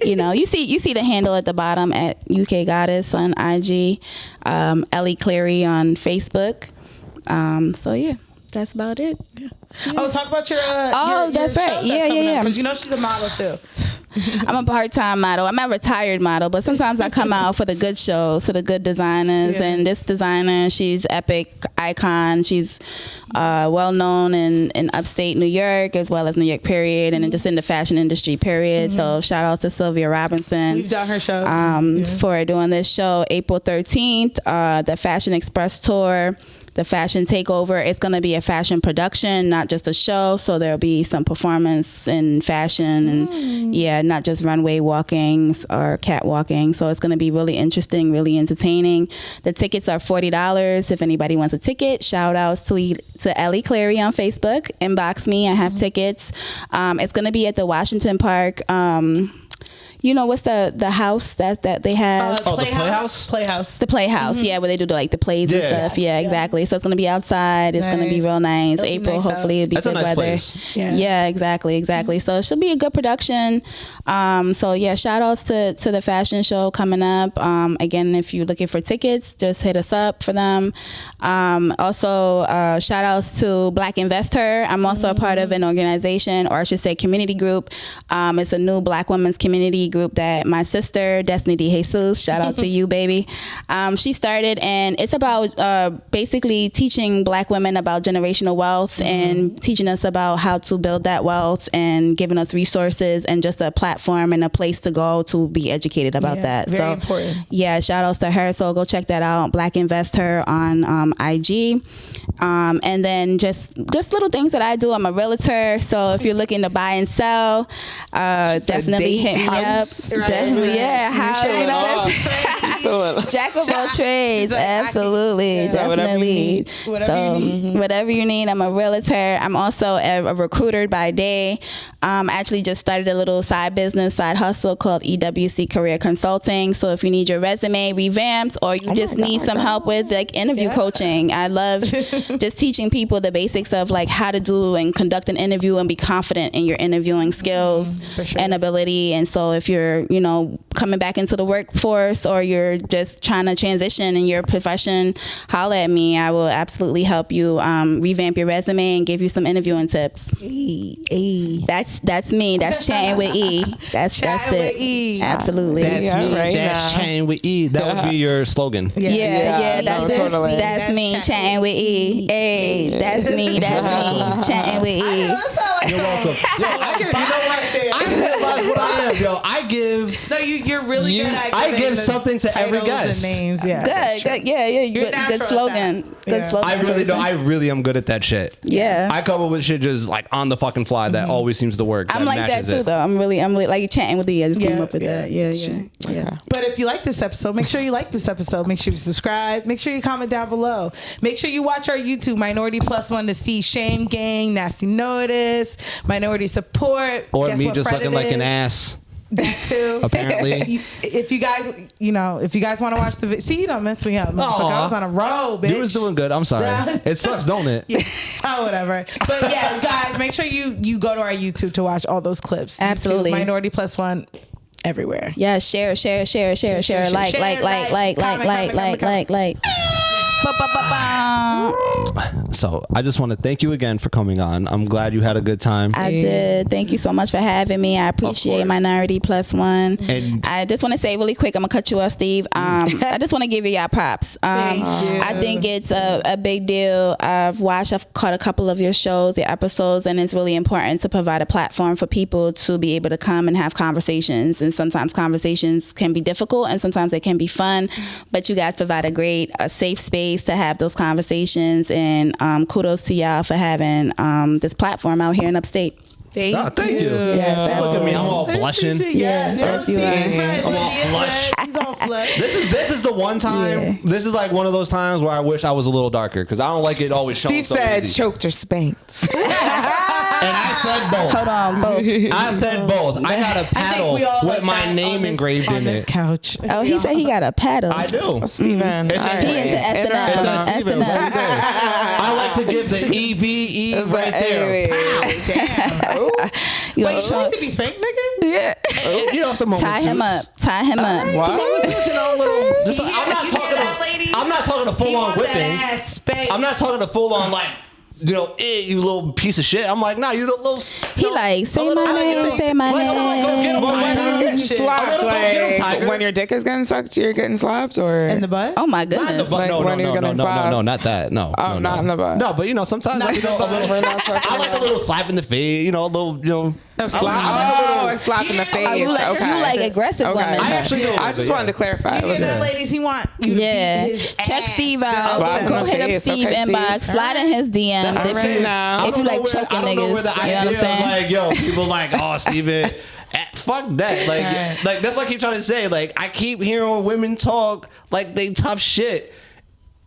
You see the handle at the bottom at UK Goddess on IG, Ellie Cleary on Facebook. That's about it. Yeah. Oh, talk about your that's right. Yeah. Because she's a model too. I'm a part-time model. I'm a retired model, but sometimes I come out for the good shows, for the good designers. Yeah. And this designer, she's epic icon. She's well known in upstate New York as well as New York period, and just in the fashion industry period. Mm-hmm. So shout out to Sylvia Robinson. We've done her show for doing this show April 13th. The Fashion Express tour. The Fashion Takeover. It's going to be a fashion production, not just a show. So there'll be some performance in fashion and not just runway walkings or catwalking. So it's going to be really interesting, really entertaining. The tickets are $40. If anybody wants a ticket, shout outs to Ellie Cleary on Facebook. Inbox me. I have tickets. It's going to be at the Washington Park. What's the house that they have? The Playhouse? Playhouse. The Playhouse, where they do the plays and stuff. Yeah, exactly. So it's going to be outside. It's going to be real nice. It'll April, hopefully it'll be That's good a nice weather. Place. Yeah, exactly. So it should be a good production. Shout outs to the fashion show coming up. Again, if you're looking for tickets, just hit us up for them. Also, shout outs to Black Investor. I'm also a part of an organization, or I should say community group. It's a new Black women's community group that my sister Destiny De Jesus, shout out to you, baby, she started, and it's about basically teaching Black women about generational wealth and teaching us about how to build that wealth and giving us resources and just a platform and a place to go to be educated about that. Very important. Shout outs to her. So go check that out, Black Investor on IG. And then just little things that I do. I'm a realtor, so if you're looking to buy and sell, definitely hit me up. Definitely, jack of all trades, absolutely, definitely. Whatever you need. I'm a realtor. I'm also a recruiter by day. Actually just started a little side hustle called EWC Career Consulting. So if you need your resume revamped, or you just need some help with interview coaching, I love just teaching people the basics of how to do and conduct an interview and be confident in your interviewing skills and ability. And so if you're coming back into the workforce, or you're just trying to transition in your profession, holla at me. I will absolutely help you revamp your resume and give you some interviewing tips. That's me. That's Chattin with E. That's it. Absolutely. That's me. Right, that's Chattin with E. That would be your slogan. That's me. Chattin with E. Hey, that's me. Chattin with E. You're welcome. I realize what I am, yo. I give. No, you're really good at I give something to every guest. And names, yeah. Good. Yeah. Good slogan. Good slogan. I really am good at that shit. Yeah. I come up with shit just on the fucking fly that always seems to work. I'm like that too, though. I'm really like Chattin with E. I just came up with that. Yeah. But if you like this episode, make sure you like this episode. Make sure you subscribe. Make sure you comment down below. Make sure you watch our YouTube, MinorityPlus1, to see Shame Gang, Nasty Notice, Minority Support. Or me just looking like an ass. That too. Apparently. If you guys want to watch the video, see, you don't mess me up. I was on a roll, bitch. You was doing good. I'm sorry. It sucks, don't it? Yeah. Oh, whatever. But yeah, guys, make sure you go to our YouTube to watch all those clips. Absolutely. YouTube, MinorityPlus1 everywhere. Yeah, share, like. So I just want to thank you again for coming on. I'm glad you had a good time. I did. Thank you so much for having me. I appreciate Minority Plus One. And I just want to say really quick, I'm going to cut you off, Steve. I just want to give you y'all props. I think it's a big deal. I've caught a couple of your shows, your episodes, and it's really important to provide a platform for people to be able to come and have conversations. And sometimes conversations can be difficult and sometimes they can be fun, but you guys provide a safe space to have those conversations. And kudos to y'all for having this platform out here in upstate. Thank you. Yes, look at me. I'm all blushing. Yes, you are. I'm all flush. He's all flush. This is the one time. Yeah. This is like one of those times where I wish I was a little darker because I don't like it always showing. Steve said choked or spanked. And I said both. Hold on, both. I said both. I got a paddle with my name engraved in it. Couch. Oh, he said he got a paddle. I do. Steven. He into SNL. I like to give the EVE right there. Damn. You Wait, you like to be spanked, nigga? Yeah. You don't have to Tie him up. I'm not talking to full on whipping. I'm not talking to full on like, you little piece of shit. I'm like, nah, you little. He like, say my name, say my name. Slapped, like when your dick is getting sucked, you're getting slapped, or in the butt? Oh my goodness! Not in the butt. No, not that. No, not in the butt. No, but sometimes I like a little slap in the face. A little. Slap in the face. You like aggressive women. I just wanted to clarify. Ladies, he want you to beat his check ass. Steve out. Go hit up Steve inbox. Slide in his DMs if you like choking niggas. I don't know where the idea of like, people like, oh, Steven. Fuck that. Like that's what I keep trying to say. Like, I keep hearing women talk like they tough shit.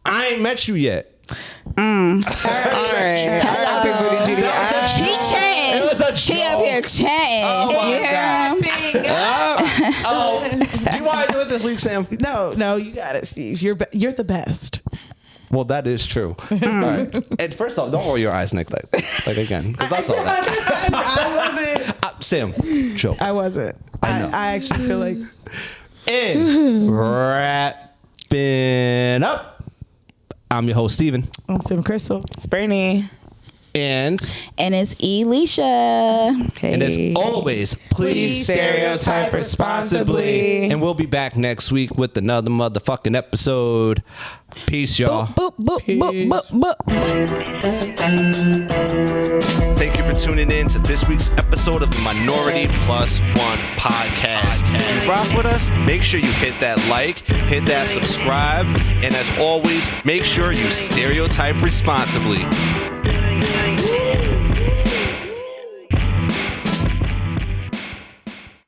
I ain't met you yet. All right. He chatting. It was a joke. He up here chatting. Oh my God. Do you want to do it this week, Sam? No, you got it, Steve. You're the best. Well, that is true. All right. And first off, don't roll your eyes, Nick. Like again, because I saw that. I wasn't. Sam, joke. I wasn't. I know. I actually feel like. And wrapping up. I'm your host, Steven. I'm Sam Crystal. It's Bernie. And it's Elisha. Hey. And as always, please stereotype responsibly. And we'll be back next week with another motherfucking episode. Peace, y'all. Boop, boop, boop, boop, boop. Thank you for tuning in to this week's episode of the Minority Plus One Podcast. If you rock with us, make sure you hit that like, hit that subscribe, and as always, make sure you stereotype responsibly.